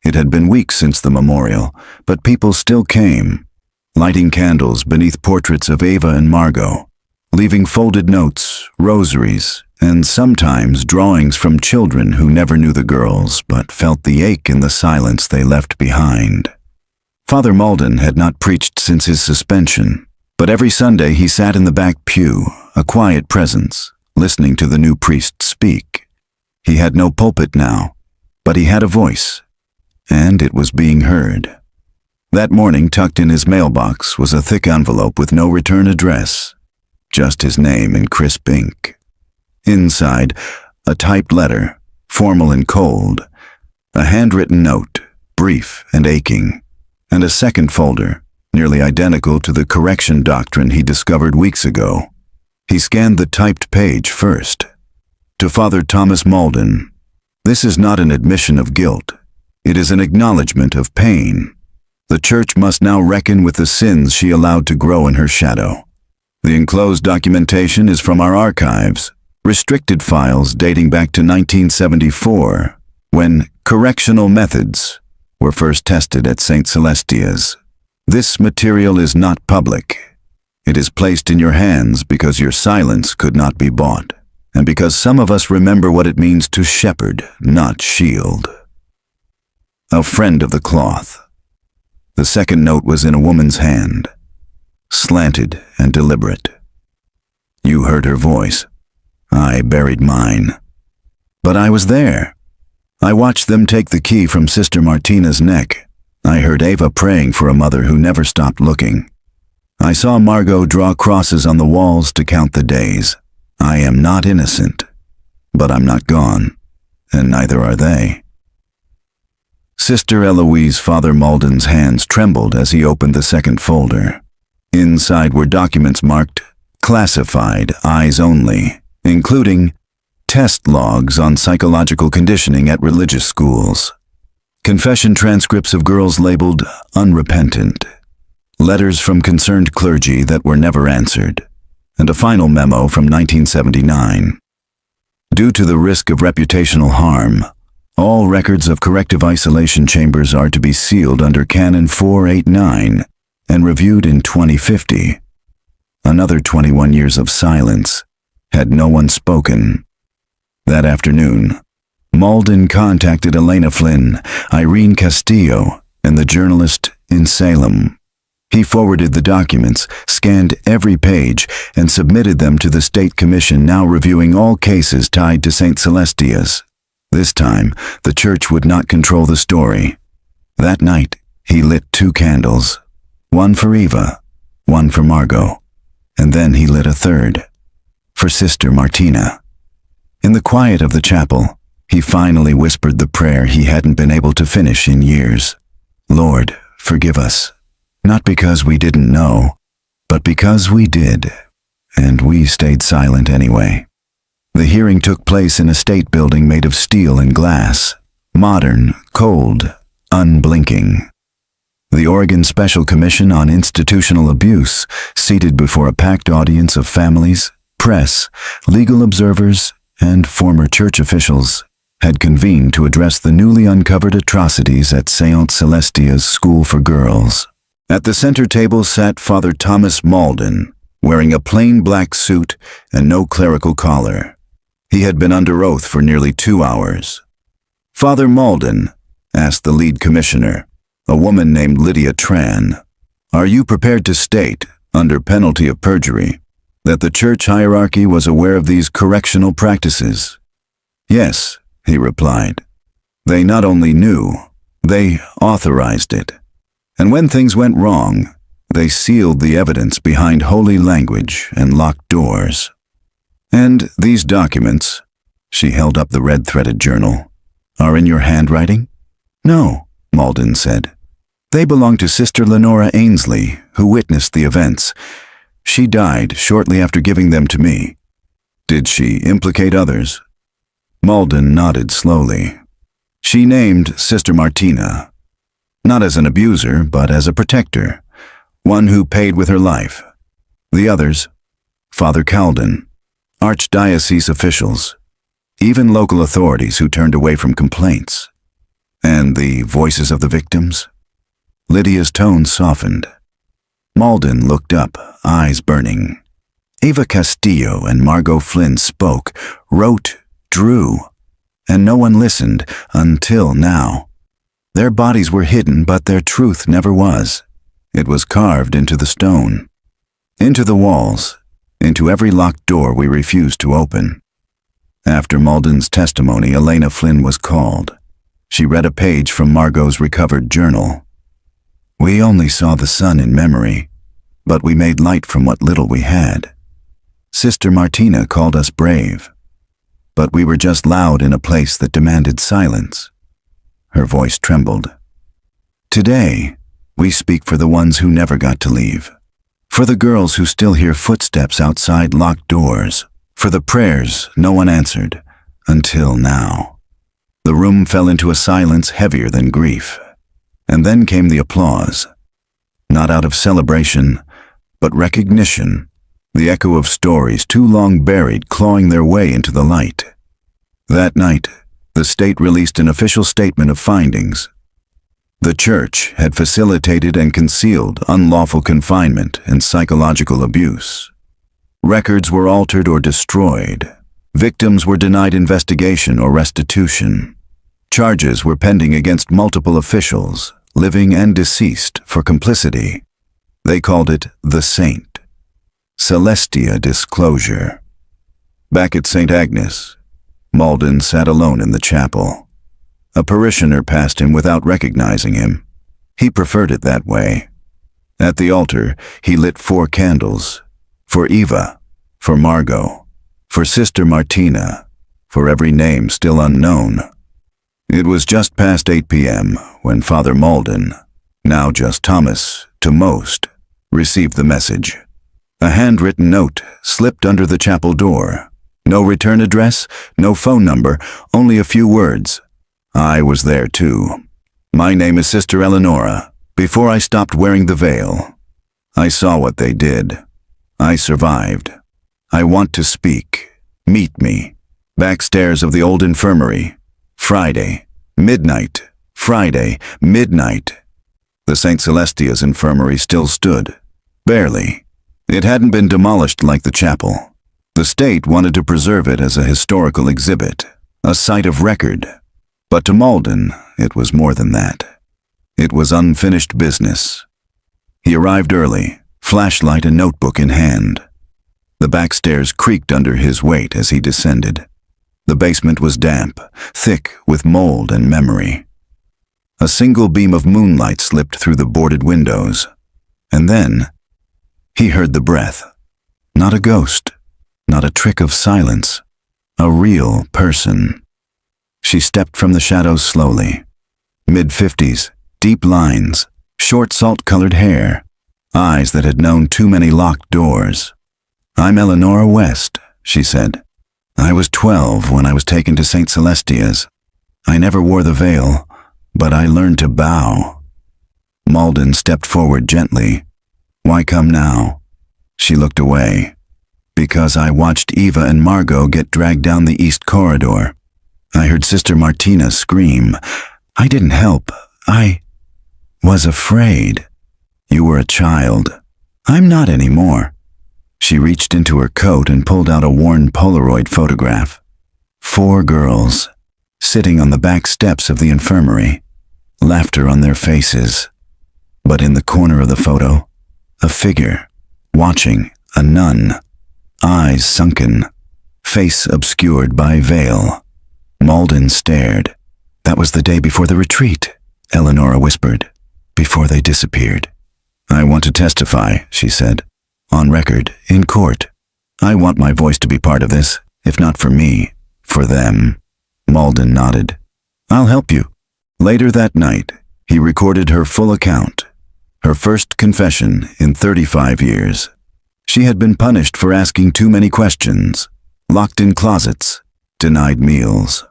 It had been weeks since the memorial, but people still came, lighting candles beneath portraits of Ava and Margot, leaving folded notes, rosaries, and sometimes drawings from children who never knew the girls but felt the ache in the silence they left behind. Father Malden had not preached since his suspension, but every Sunday he sat in the back pew, a quiet presence, listening to the new priest speak. He had no pulpit now, but he had a voice, and it was being heard. That morning, tucked in his mailbox, was a thick envelope with no return address, just his name in crisp ink. Inside, a typed letter, formal and cold, a handwritten note, brief and aching, and a second folder, nearly identical to the correction doctrine he discovered weeks ago. He scanned the typed page first. To Father Thomas Malden, "This is not an admission of guilt. It is an acknowledgement of pain. The Church must now reckon with the sins she allowed to grow in her shadow. The enclosed documentation is from our archives, restricted files dating back to 1974, when correctional methods were first tested at St. Celestia's. This material is not public. It is placed in your hands because your silence could not be bought, and because some of us remember what it means to shepherd, not shield." A friend of the cloth. The second note was in a woman's hand, slanted and deliberate. "You heard her voice. I buried mine. But I was there. I watched them take the key from Sister Martina's neck. I heard Ava praying for a mother who never stopped looking. I saw Margot draw crosses on the walls to count the days. I am not innocent, but I'm not gone, and neither are they." Sister Eloise Father Malden's hands trembled as he opened the second folder. Inside were documents marked "Classified, Eyes Only," including test logs on psychological conditioning at religious schools, confession transcripts of girls labeled unrepentant, letters from concerned clergy that were never answered, and a final memo from 1979. Due to the risk of reputational harm, all records of corrective isolation chambers are to be sealed under Canon 489 and reviewed in 2050. Another 21 years of silence. Had no one spoken. That afternoon, Malden contacted Elena Flynn, Irene Castillo, and the journalist in Salem. He forwarded the documents, scanned every page, and submitted them to the state commission now reviewing all cases tied to St. Celestia's. This time, the church would not control the story. That night, he lit 2 candles, one for Eva, one for Margot, and then he lit a third, for Sister Martina. In the quiet of the chapel, he finally whispered the prayer he hadn't been able to finish in years. Lord, forgive us, not because we didn't know, but because we did, and we stayed silent anyway. The hearing took place in a state building made of steel and glass, modern, cold, unblinking. The Oregon Special Commission on Institutional Abuse, seated before a packed audience of families, press, legal observers, and former church officials, had convened to address the newly uncovered atrocities at St. Celestia's School for Girls. At the center table sat Father Thomas Malden, wearing a plain black suit and no clerical collar. He had been under oath for nearly 2 hours. Father Malden, asked the lead commissioner, a woman named Lydia Tran, are you prepared to state, under penalty of perjury, that the church hierarchy was aware of these correctional practices? Yes, he replied. They not only knew, they authorized it. And when things went wrong, they sealed the evidence behind holy language and locked doors. And these documents, she held up the red-threaded journal, are in your handwriting? No, Malden said. They belong to Sister Lenora Ainsley, who witnessed the events. She died shortly after giving them to me. Did she implicate others? Malden nodded slowly. She named Sister Martina, not as an abuser, but as a protector, one who paid with her life. The others, Father Calden, archdiocese officials, even local authorities who turned away from complaints. And the voices of the victims? Lydia's tone softened. Malden looked up, eyes burning. Eva Castillo and Margot Flynn spoke, wrote, drew, and no one listened until now. Their bodies were hidden, but their truth never was. It was carved into the stone, into the walls, into every locked door we refused to open. After Malden's testimony, Elena Flynn was called. She read a page from Margot's recovered journal. We only saw the sun in memory, but we made light from what little we had. Sister Martina called us brave, but we were just loud in a place that demanded silence. Her voice trembled. Today, we speak for the ones who never got to leave, for the girls who still hear footsteps outside locked doors, for the prayers no one answered, until now. The room fell into a silence heavier than grief, and then came the applause. Not out of celebration, but recognition, the echo of stories too long buried clawing their way into the light. That night, the state released an official statement of findings. The church had facilitated and concealed unlawful confinement and psychological abuse. Records were altered or destroyed. Victims were denied investigation or restitution. Charges were pending against multiple officials, living and deceased, for complicity. They called it the Saint. Celestia Disclosure. Back at St. Agnes, Malden sat alone in the chapel. A parishioner passed him without recognizing him. He preferred it that way. At the altar, he lit 4 candles, for Eva, for Margot, for Sister Martina, for every name still unknown. It was just past 8 p.m. when Father Malden, now just Thomas to most, received the message. A handwritten note slipped under the chapel door. No return address, no phone number, only a few words. I was there too. My name is Sister Eleonora. Before I stopped wearing the veil, I saw what they did. I survived. I want to speak. Meet me. Backstairs of the old infirmary. Friday, midnight. Friday, midnight. The St. Celestia's infirmary still stood. Barely. It hadn't been demolished like the chapel. The state wanted to preserve it as a historical exhibit, a site of record. But to Malden, it was more than that. It was unfinished business. He arrived early, flashlight and notebook in hand. The back stairs creaked under his weight as he descended. The basement was damp, thick with mold and memory. A single beam of moonlight slipped through the boarded windows. And then, he heard the breath. Not a ghost, not a trick of silence. A real person. She stepped from the shadows slowly. Mid-50s, deep lines, short salt-colored hair, eyes that had known too many locked doors. "I'm Eleonora West," she said. "I was 12 when I was taken to St. Celestia's. I never wore the veil, but I learned to bow." Malden stepped forward gently. "Why come now?" She looked away. "Because I watched Eva and Margot get dragged down the east corridor. I heard Sister Martina scream. I didn't help. I was afraid. You were a child. I'm not anymore." She reached into her coat and pulled out a worn Polaroid photograph. 4 girls, sitting on the back steps of the infirmary, laughter on their faces. But in the corner of the photo, a figure, watching, a nun, eyes sunken, face obscured by veil. Malden stared. "That was the day before the retreat," Eleonora whispered, "before they disappeared." "I want to testify," she said. "On record, in court. I want my voice to be part of this, if not for me, for them." Malden nodded. "I'll help you." Later that night, he recorded her full account, her first confession in 35 years. She had been punished for asking too many questions, locked in closets, denied meals.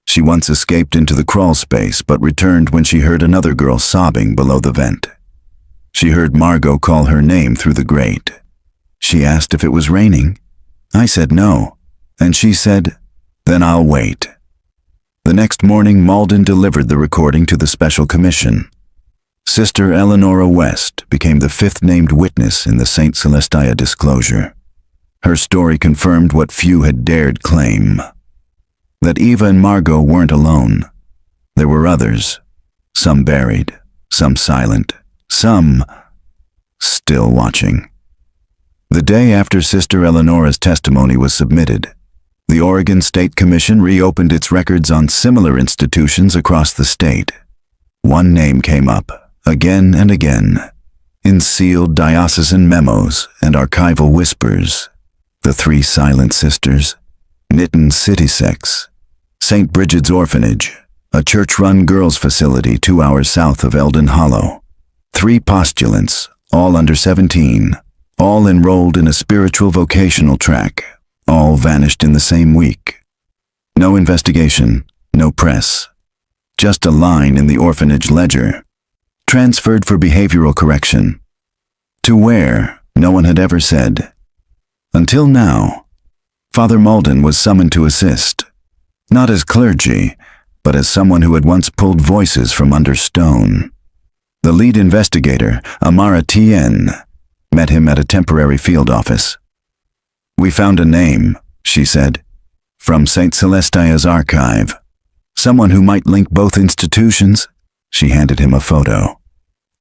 She once escaped into the crawl space but returned when she heard another girl sobbing below the vent. She heard Margot call her name through the grate. She asked if it was raining. I said no, and she said, "Then I'll wait." The next morning, Malden delivered the recording to the Special Commission. Sister Eleonora West became the 5th named witness in the St. Celestia disclosure. Her story confirmed what few had dared claim: that Eva and Margot weren't alone. There were others, some buried, some silent, some still watching. The day after Sister Eleonora's testimony was submitted, the Oregon State Commission reopened its records on similar institutions across the state. One name came up, again and again, in sealed diocesan memos and archival whispers: the 3 silent sisters, Niton City Sex, St. Bridget's Orphanage, a church-run girls' facility 2 hours south of Eldon Hollow. 3 postulants, all under 17, all enrolled in a spiritual vocational track, all vanished in the same week. No investigation, no press. Just a line in the orphanage ledger. Transferred for behavioral correction. To where, no one had ever said. Until now, Father Malden was summoned to assist. Not as clergy, but as someone who had once pulled voices from under stone. The lead investigator, Amara Tien, met him at a temporary field office. "We found a name," she said, "from St. Celestia's archive. Someone who might link both institutions." She handed him a photo.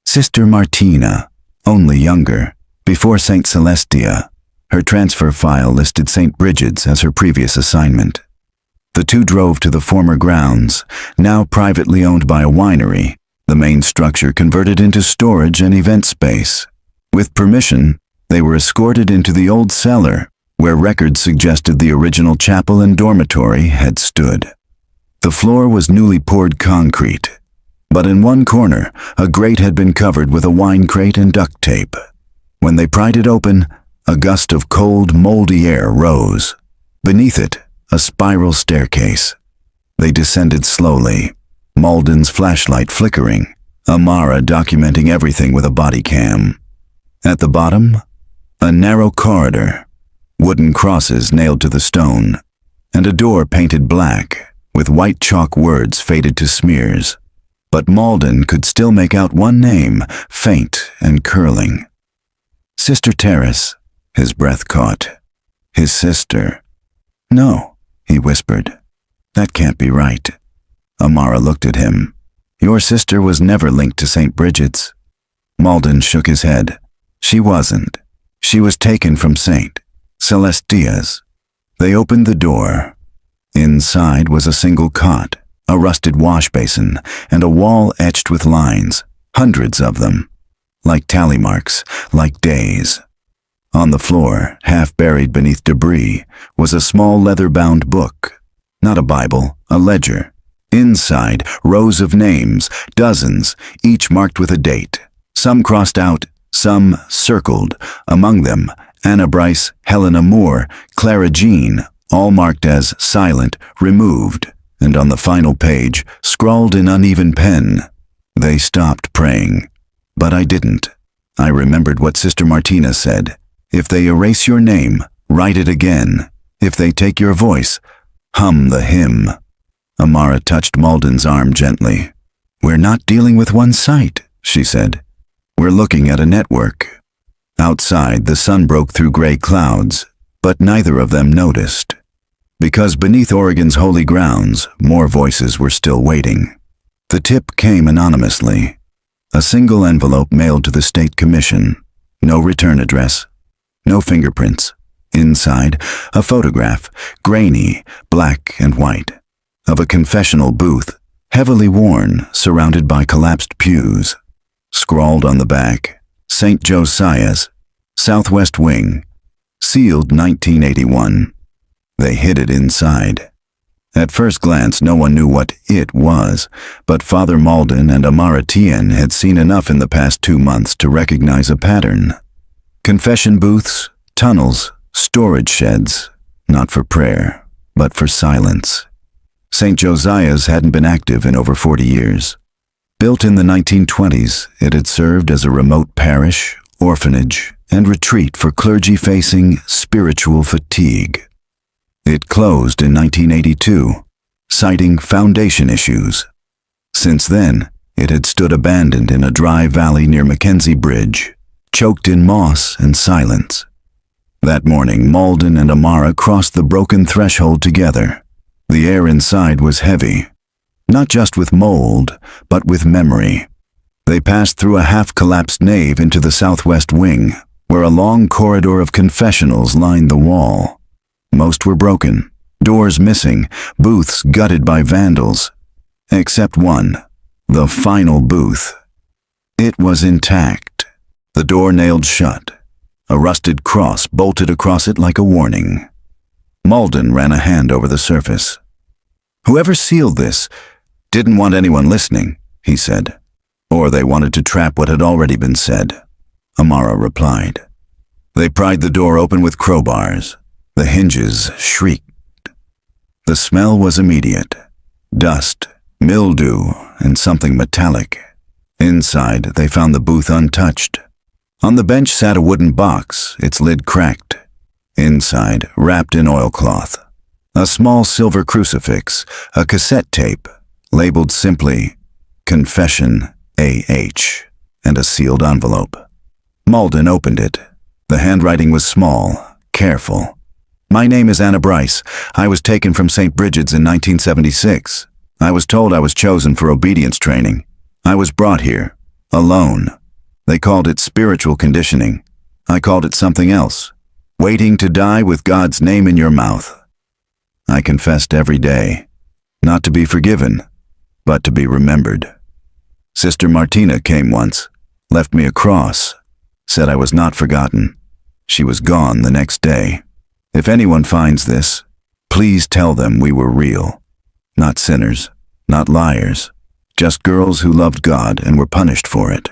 Sister Martina, only younger, before St. Celestia. Her transfer file listed St. Bridget's as her previous assignment. The 2 drove to the former grounds, now privately owned by a winery, the main structure converted into storage and event space. With permission, they were escorted into the old cellar, where records suggested the original chapel and dormitory had stood. The floor was newly poured concrete, but in one corner, a grate had been covered with a wine crate and duct tape. When they pried it open, a gust of cold, moldy air rose. Beneath it, a spiral staircase. They descended slowly, Malden's flashlight flickering, Amara documenting everything with a body cam. At the bottom, a narrow corridor, wooden crosses nailed to the stone, and a door painted black, with white chalk words faded to smears. But Malden could still make out one name, faint and curling. Sister Terrace, his breath caught. His sister. "No," he whispered. "That can't be right." Amara looked at him. "Your sister was never linked to St. Bridget's." Malden shook his head. She wasn't. She was taken from St. Celestia's. They opened the door. Inside was a single cot, a rusted wash basin, and a wall etched with lines, hundreds of them. Like tally marks, like days. On the floor, half buried beneath debris, was a small leather-bound book. Not a Bible, a ledger. Inside, rows of names, dozens, each marked with a date. Some crossed out, some circled. Among them, Anna Bryce, Helena Moore, Clara Jean, all marked as silent, removed, and on the final page, scrawled in uneven pen, "They stopped praying." But I didn't. I remembered what Sister Martina said. If they erase your name, write it again. If they take your voice, hum the hymn. Amara touched Malden's arm gently. "We're not dealing with one site," she said. "We're looking at a network." Outside, the sun broke through gray clouds, but neither of them noticed. Because beneath Oregon's holy grounds, more voices were still waiting. The tip came anonymously. A single envelope mailed to the State Commission. No return address. No fingerprints. Inside, a photograph, grainy, black and white, of a confessional booth, heavily worn, surrounded by collapsed pews. Scrawled on the back, St. Josiah's, Southwest Wing, sealed 1981. They hid it inside. At first glance, no one knew what it was, but Father Malden and Amara Tien had seen enough in the past 2 months to recognize a pattern. Confession booths, tunnels, storage sheds, not for prayer, but for silence. St. Josiah's hadn't been active in over 40 years. Built in the 1920s, it had served as a remote parish, orphanage, and retreat for clergy facing spiritual fatigue. It closed in 1982, citing foundation issues. Since then, it had stood abandoned in a dry valley near Mackenzie Bridge, choked in moss and silence. That morning, Malden and Amara crossed the broken threshold together. The air inside was heavy, not just with mold, but with memory. They passed through a half-collapsed nave into the southwest wing, where a long corridor of confessionals lined the wall. Most were broken, doors missing, booths gutted by vandals. Except one, the final booth. It was intact, the door nailed shut, a rusted cross bolted across it like a warning. Malden ran a hand over the surface. "Whoever sealed this didn't want anyone listening," he said. "Or they wanted to trap what had already been said," Amara replied. They pried the door open with crowbars. The hinges shrieked. The smell was immediate. Dust, mildew, and something metallic. Inside, they found the booth untouched. On the bench sat a wooden box, its lid cracked. Inside, wrapped in oilcloth, a small silver crucifix, a cassette tape, labeled simply, Confession A.H., and a sealed envelope. Malden opened it. The handwriting was small, careful. "My name is Anna Bryce. I was taken from St. Bridget's in 1976. I was told I was chosen for obedience training. I was brought here, alone. They called it spiritual conditioning. I called it something else. Waiting to die with God's name in your mouth. I confessed every day, not to be forgiven, but to be remembered. Sister Martina came once, left me a cross, said I was not forgotten. She was gone the next day. If anyone finds this, please tell them we were real. Not sinners, not liars, just girls who loved God and were punished for it."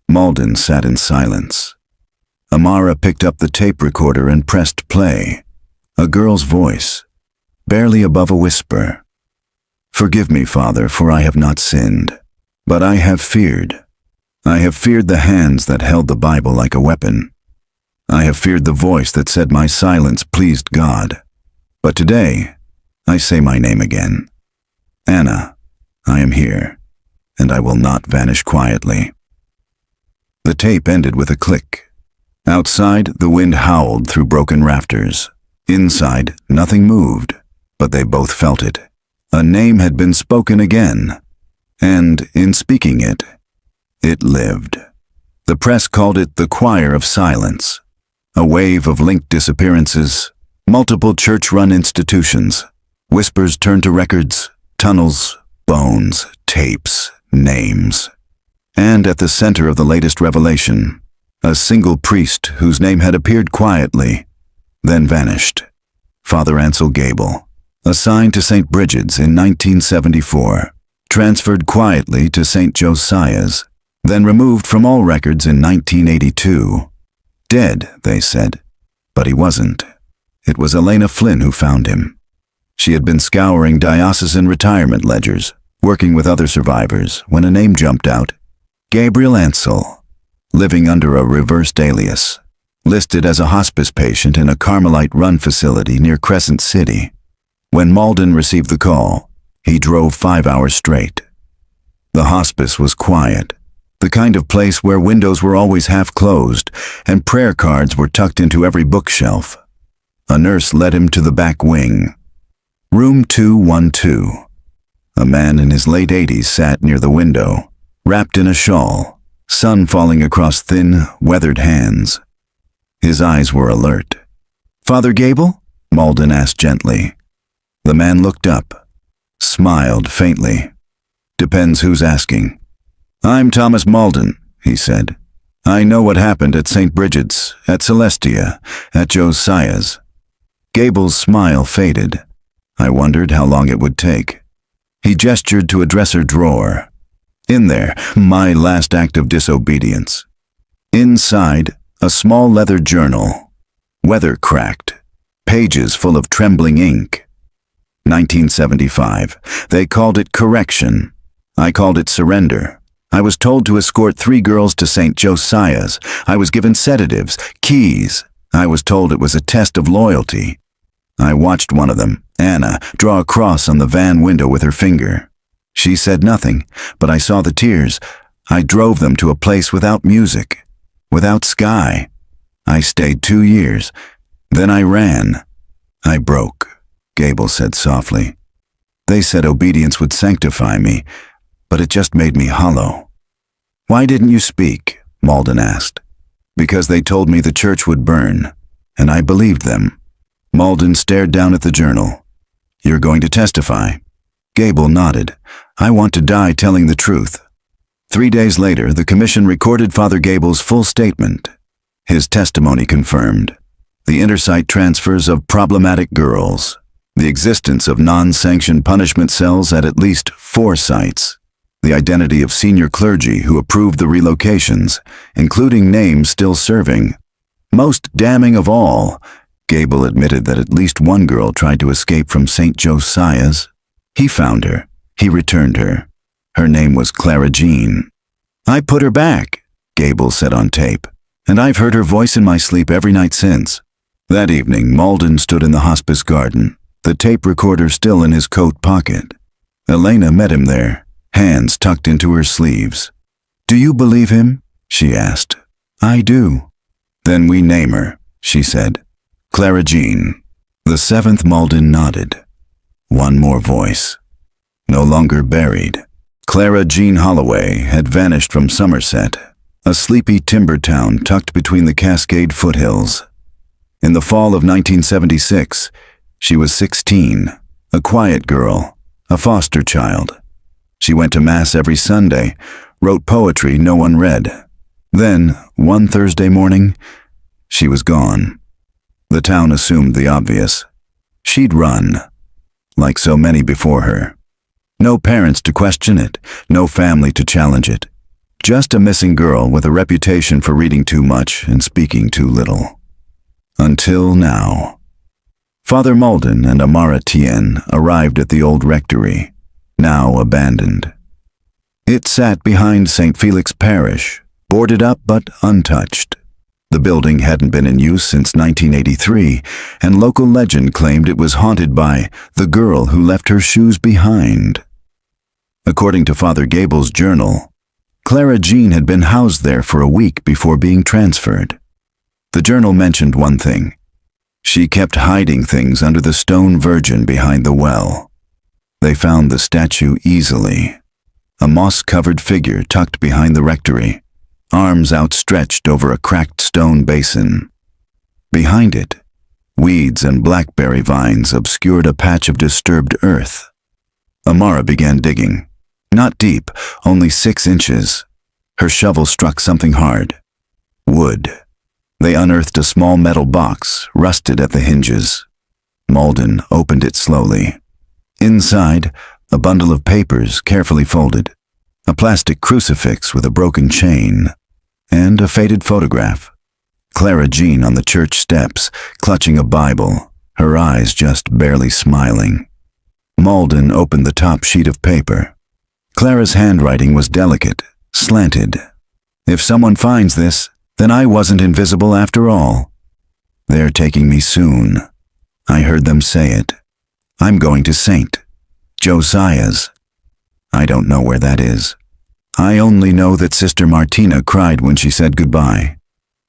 Malden sat in silence. Amara picked up the tape recorder and pressed play. A girl's voice, barely above a whisper. "Forgive me, Father, for I have not sinned, but I have feared. I have feared the hands that held the Bible like a weapon. I have feared the voice that said my silence pleased God. But today, I say my name again. Anna, I am here, and I will not vanish quietly." The tape ended with a click. Outside, the wind howled through broken rafters. Inside, nothing moved, but they both felt it. A name had been spoken again, and in speaking it, it lived. The press called it the Choir of Silence. A wave of linked disappearances, multiple church-run institutions. Whispers turned to records, tunnels, bones, tapes, names. And at the center of the latest revelation, a single priest whose name had appeared quietly, then vanished. Father Ansel Gable, assigned to St. Brigid's in 1974, transferred quietly to St. Josiah's, then removed from all records in 1982. Dead, they said, but he wasn't. It was Elena Flynn who found him. She had been scouring diocesan retirement ledgers, working with other survivors, when a name jumped out. Gabriel Ansel, living under a reversed alias, listed as a hospice patient in a Carmelite-run facility near Crescent City. When Malden received the call, he drove 5 hours straight. The hospice was quiet, the kind of place where windows were always half closed and prayer cards were tucked into every bookshelf. A nurse led him to the back wing. Room 212. A man in his late 80s sat near the window, wrapped in a shawl, sun falling across thin, weathered hands. His eyes were alert. "Father Gable?" Malden asked gently. The man looked up, smiled faintly. "Depends who's asking." "I'm Thomas Malden," he said. "I know what happened at St. Brigid's, at Celestia, at Josiah's." Gable's smile faded. I wondered how long it would take. He gestured to a dresser drawer. In there, my last act of disobedience. Inside, a small leather journal. Weather-cracked. Pages full of trembling ink. 1975. They called it correction. I called it surrender. I was told to escort 3 girls to St. Josiah's. I was given sedatives, keys. I was told it was a test of loyalty. I watched one of them, Anna, draw a cross on the van window with her finger. She said nothing, but I saw the tears. I drove them to a place without music, without sky. I stayed 2 years. Then I ran. I broke, Gable said softly. They said obedience would sanctify me, but it just made me hollow. "Why didn't you speak?" Malden asked. "Because they told me the church would burn, and I believed them." Malden stared down at the journal. "You're going to testify?" Gable nodded. "I want to die telling the truth." 3 days later, the commission recorded Father Gable's full statement. His testimony confirmed the intersite transfers of problematic girls, the existence of non-sanctioned punishment cells at least 4 sites, the identity of senior clergy who approved the relocations, including names still serving. Most damning of all, Gable admitted that at least one girl tried to escape from St. Josiah's. He found her. He returned her. Her name was Clara Jean. "I put her back," Gable said on tape, "and I've heard her voice in my sleep every night since." That evening, Malden stood in the hospice garden, the tape recorder still in his coat pocket. Elena met him there, hands tucked into her sleeves. "Do you believe him?" she asked. "I do." "Then we name her," she said. "Clara Jean." The 7th Malden nodded. One more voice. No longer buried. Clara Jean Holloway had vanished from Somerset, a sleepy timber town tucked between the Cascade foothills. In the fall of 1976, she was 16, a quiet girl, a foster child. She went to Mass every Sunday, wrote poetry no one read. Then, one Thursday morning, she was gone. The town assumed the obvious. She'd run, like so many before her. No parents to question it, no family to challenge it. Just a missing girl with a reputation for reading too much and speaking too little. Until now. Father Malden and Amara Tien arrived at the old rectory, now abandoned. It sat behind St. Felix Parish, boarded up but untouched. The building hadn't been in use since 1983, and local legend claimed it was haunted by the girl who left her shoes behind. According to Father Gable's journal, Clara Jean had been housed there for a week before being transferred. The journal mentioned one thing. She kept hiding things under the stone virgin behind the well. They found the statue easily. A moss-covered figure tucked behind the rectory. arms outstretched over a cracked stone basin. Behind it, weeds and blackberry vines obscured a patch of disturbed earth. Amara began digging. Not deep, only 6 inches. Her shovel struck something hard. Wood. They unearthed a small metal box, rusted at the hinges. Malden opened it slowly. Inside, a bundle of papers carefully folded, a plastic crucifix with a broken chain, and a faded photograph. Clara Jean on the church steps, clutching a Bible, her eyes just barely smiling. Malden opened the top sheet of paper. Clara's handwriting was delicate, slanted. If someone finds this, then I wasn't invisible after all. They're taking me soon. I heard them say it. I'm going to St. Josiah's. I don't know where that is. I only know that Sister Martina cried when she said goodbye.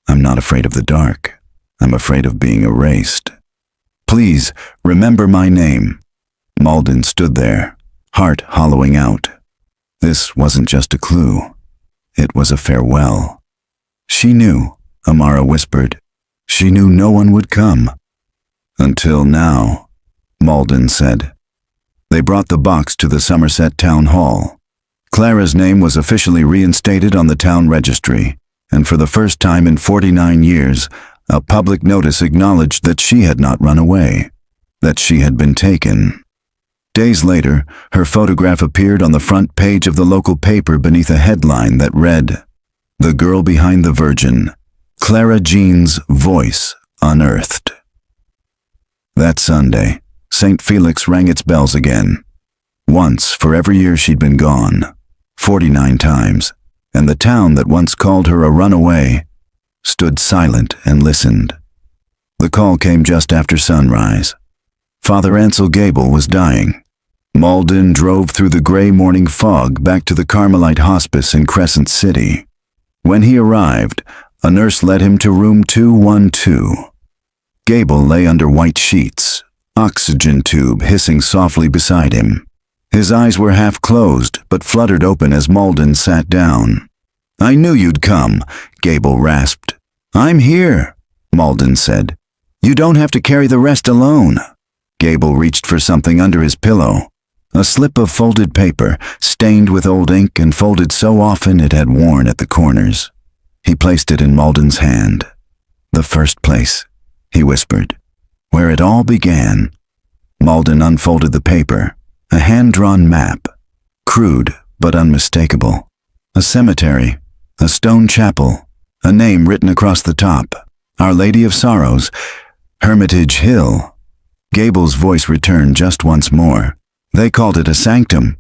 I'm not afraid of the dark. I'm afraid of being erased. Please, remember my name. Malden stood there, heart hollowing out. This wasn't just a clue. It was a farewell. She knew, Amara whispered. She knew no one would come. Until now, Malden said. They brought the box to the Somerset Town Hall. Clara's name was officially reinstated on the town registry, and for the first time in 49 years, a public notice acknowledged that she had not run away, that she had been taken. Days later, her photograph appeared on the front page of the local paper beneath a headline that read, "The Girl Behind the Virgin, Clara Jean's Voice Unearthed." That Sunday, St. Felix rang its bells again. Once for every year she'd been gone, 49 times, and the town that once called her a runaway stood silent and listened. The call came just after sunrise. Father Ansel Gable was dying. Malden drove through the gray morning fog back to the Carmelite Hospice in Crescent City. When he arrived, a nurse led him to room 212. Gable lay under white sheets, oxygen tube hissing softly beside him. His eyes were half closed, but fluttered open as Malden sat down. "I knew you'd come," Gable rasped. "I'm here," Malden said. "You don't have to carry the rest alone." Gable reached for something under his pillow. A slip of folded paper, stained with old ink and folded so often it had worn at the corners. He placed it in Malden's hand. "The first place," he whispered, "where it all began." Malden unfolded the paper, a hand-drawn map, crude but unmistakable. A cemetery, a stone chapel, a name written across the top, Our Lady of Sorrows, Hermitage Hill. Gable's voice returned just once more. They called it a sanctum.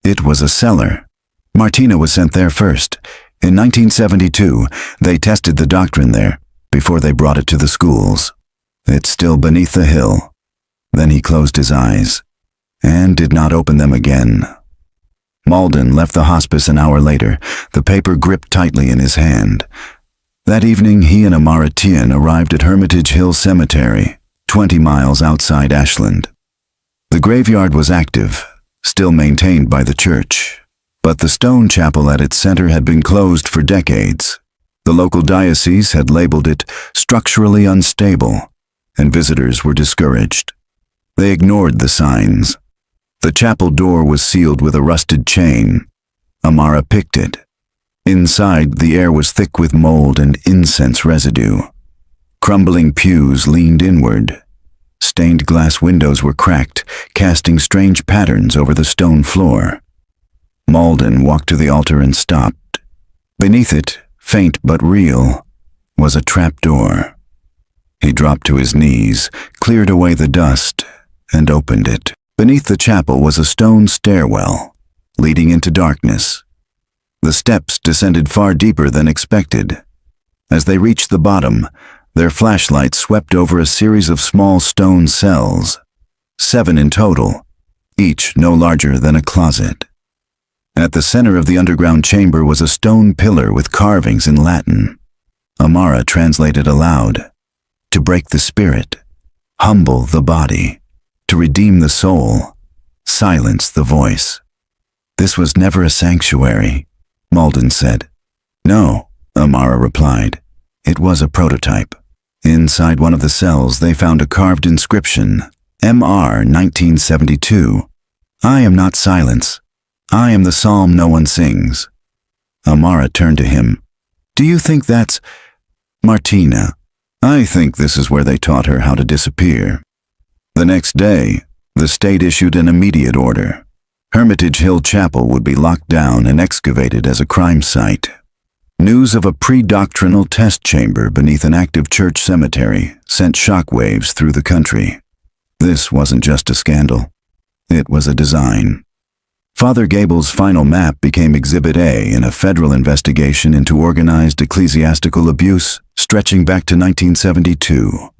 It was a cellar. Martina was sent there first. In 1972, they tested the doctrine there, before they brought it to the schools. It's still beneath the hill. Then he closed his eyes, and did not open them again. Malden left the hospice an hour later, the paper gripped tightly in his hand. That evening, he and Amara Tian arrived at Hermitage Hill Cemetery, 20 miles outside Ashland. The graveyard was active, still maintained by the church, but the stone chapel at its center had been closed for decades. The local diocese had labeled it structurally unstable, and visitors were discouraged. They ignored the signs. The chapel door was sealed with a rusted chain. Amara picked it. Inside, the air was thick with mold and incense residue. Crumbling pews leaned inward. Stained glass windows were cracked, casting strange patterns over the stone floor. Malden walked to the altar and stopped. Beneath it, faint but real, was a trapdoor. He dropped to his knees, cleared away the dust, and opened it. Beneath the chapel was a stone stairwell, leading into darkness. The steps descended far deeper than expected. As they reached the bottom, their flashlights swept over a series of small stone cells, 7 in total, each no larger than a closet. At the center of the underground chamber was a stone pillar with carvings in Latin. Amara translated aloud, "To break the spirit, humble the body, to redeem the soul, silence the voice." "This was never a sanctuary," Malden said. "No, Amara replied. It was a prototype. Inside one of the cells, they found a carved inscription, MR 1972. I am not silence. I am the psalm no one sings. Amara turned to him. Do you think that's... Martina, I think this is where they taught her how to disappear. The next day, the state issued an immediate order. Hermitage Hill Chapel would be locked down and excavated as a crime site. News of a pre-doctrinal test chamber beneath an active church cemetery sent shockwaves through the country. This wasn't just a scandal. It was a design. Father Gable's final map became Exhibit A in a federal investigation into organized ecclesiastical abuse stretching back to 1972.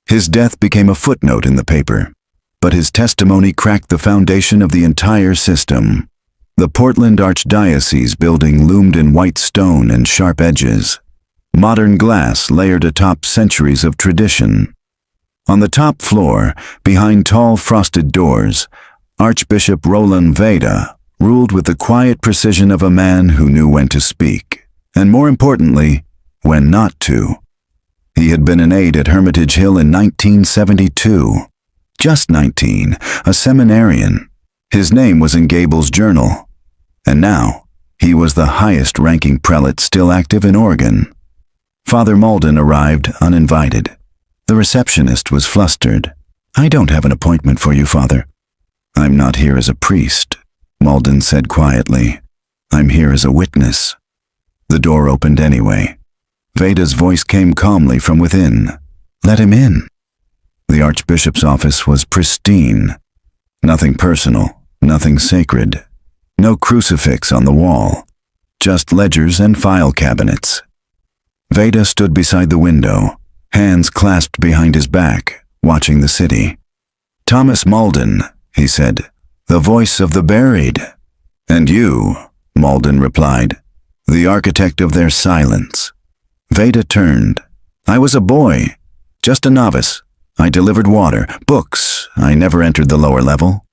His death became a footnote in the paper, but his testimony cracked the foundation of the entire system. The Portland Archdiocese building loomed in white stone and sharp edges. Modern glass layered atop centuries of tradition. On the top floor, behind tall frosted doors, Archbishop Roland Veda ruled with the quiet precision of a man who knew when to speak, and more importantly, when not to. He had been an aide at Hermitage Hill in 1972. Just 19, a seminarian. His name was in Gable's journal. And now, he was the highest-ranking prelate still active in Oregon. Father Malden arrived uninvited. The receptionist was flustered. I don't have an appointment for you, Father. I'm not here as a priest, Malden said quietly. I'm here as a witness. The door opened anyway. Veda's voice came calmly from within. Let him in. The Archbishop's office was pristine. Nothing personal, nothing sacred. No crucifix on the wall. Just ledgers and file cabinets. Veda stood beside the window, hands clasped behind his back, watching the city. Thomas Malden, he said, the voice of the buried. And you, Malden replied, the architect of their silence. Veda turned. I was a boy, just a novice. I delivered water, books. I never entered the lower level.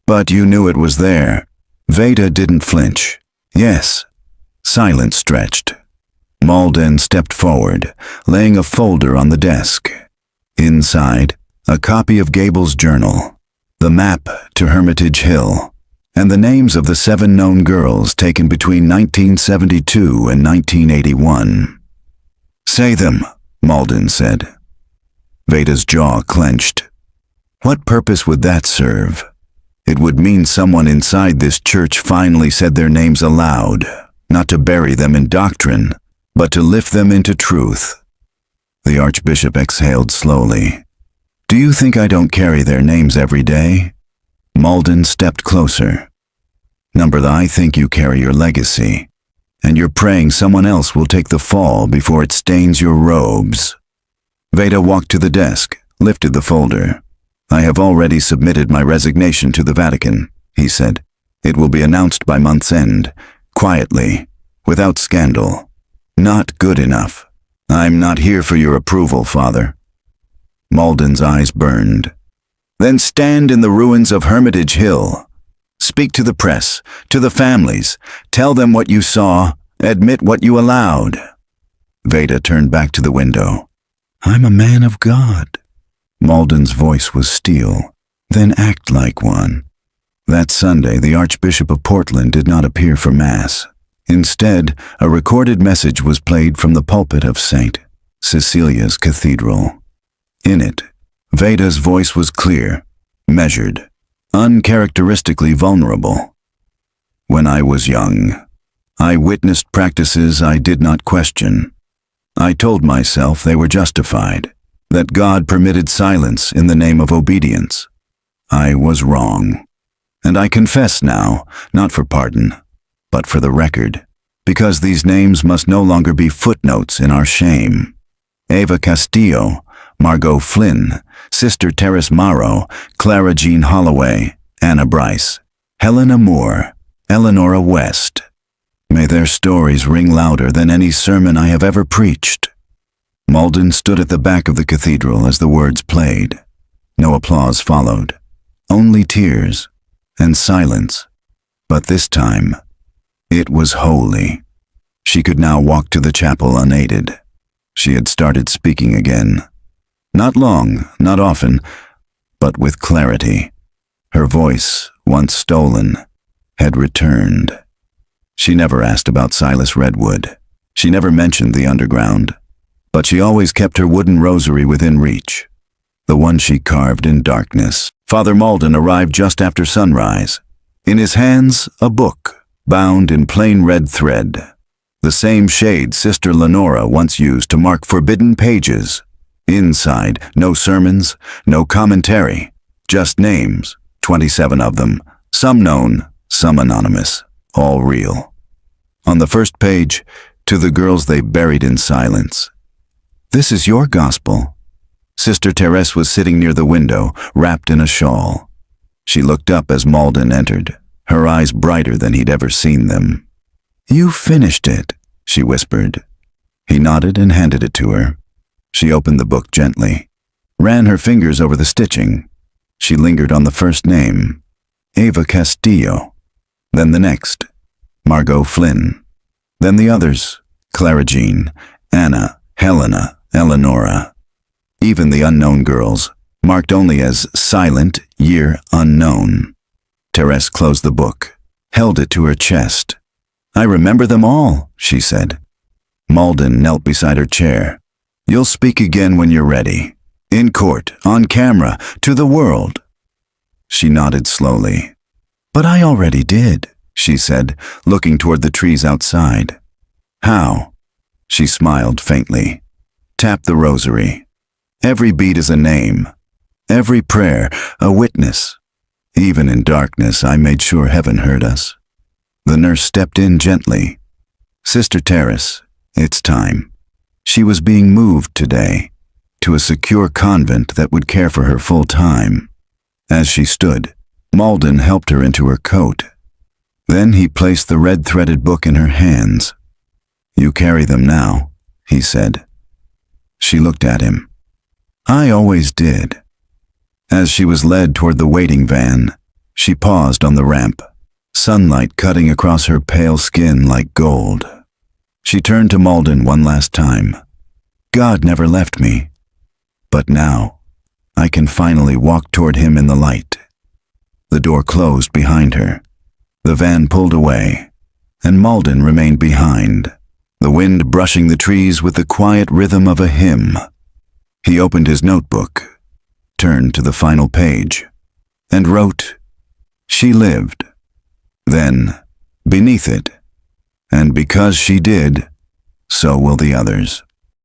But you knew it was there. Veda didn't flinch. Yes. Silence stretched. Malden stepped forward, laying a folder on the desk. Inside, a copy of Gable's journal, the map to Hermitage Hill, and the names of the 7 known girls taken between 1972 and 1981. Say them, Malden said. Veda's jaw clenched. What purpose would that serve? It would mean someone inside this church finally said their names aloud, not to bury them in doctrine, but to lift them into truth. The Archbishop exhaled slowly. Do you think I don't carry their names every day? Malden stepped closer. I think you carry your legacy, and you're praying someone else will take the fall before it stains your robes. Veda walked to the desk, lifted the folder. I have already submitted my resignation to the Vatican, he said. It will be announced by month's end, quietly, without scandal. Not good enough. I'm not here for your approval, Father. Malden's eyes burned. Then stand in the ruins of Hermitage Hill. Speak to the press, to the families. Tell them what you saw. Admit what you allowed. Veda turned back to the window. I'm a man of God. Malden's voice was steel. Then act like one. That Sunday, the Archbishop of Portland did not appear for Mass. Instead, a recorded message was played from the pulpit of St. Cecilia's Cathedral. In it, Veda's voice was clear, measured, uncharacteristically vulnerable. When I was young, I witnessed practices I did not question. I told myself they were justified, that God permitted silence in the name of obedience. I was wrong. And I confess now, not for pardon, but for the record, because these names must no longer be footnotes in our shame. Ava Castillo, Margot Flynn, Sister Terrace Morrow, Clara Jean Holloway, Anna Bryce, Helena Moore, Eleonora West. May their stories ring louder than any sermon I have ever preached. Malden stood at the back of the cathedral as the words played. No applause followed, only tears and silence. But this time, it was holy. She could now walk to the chapel unaided. She had started speaking again. Not long, not often, but with clarity. Her voice, once stolen, had returned. She never asked about Silas Redwood. She never mentioned the underground. But she always kept her wooden rosary within reach, the one she carved in darkness. Father Malden arrived just after sunrise. In his hands, a book, bound in plain red thread, the same shade Sister Lenora once used to mark forbidden pages. Inside, no sermons, no commentary, just names, 27 of them, some known, some anonymous, all real. On the first page, to the girls they buried in silence. "This is your gospel." Sister Therese was sitting near the window, wrapped in a shawl. She looked up as Malden entered, her eyes brighter than he'd ever seen them. "You finished it," she whispered. He nodded and handed it to her. She opened the book gently, ran her fingers over the stitching. She lingered on the first name, Ava Castillo, then the next, Margot Flynn, then the others, Clara Jean, Anna, Helena, Eleonora. Even the unknown girls, marked only as silent, year unknown. Therese closed the book, held it to her chest. "I remember them all," she said. Malden knelt beside her chair. "You'll speak again when you're ready. In court, on camera, to the world." She nodded slowly. "But I already did," she said, looking toward the trees outside. "How?" She smiled faintly. "Tap the rosary. Every beat is a name. Every prayer, a witness. Even in darkness, I made sure heaven heard us." The nurse stepped in gently. "Sister Therese, it's time." She was being moved today, to a secure convent that would care for her full time. As she stood, Malden helped her into her coat. Then he placed the red-threaded book in her hands. "You carry them now," he said. She looked at him. "I always did." As she was led toward the waiting van, she paused on the ramp, sunlight cutting across her pale skin like gold. She turned to Malden one last time. "God never left me. But now, I can finally walk toward him in the light." The door closed behind her. The van pulled away, and Malden remained behind, the wind brushing the trees with the quiet rhythm of a hymn. He opened his notebook, turned to the final page, and wrote, "She lived." Then, beneath it, "And because she did, so will the others."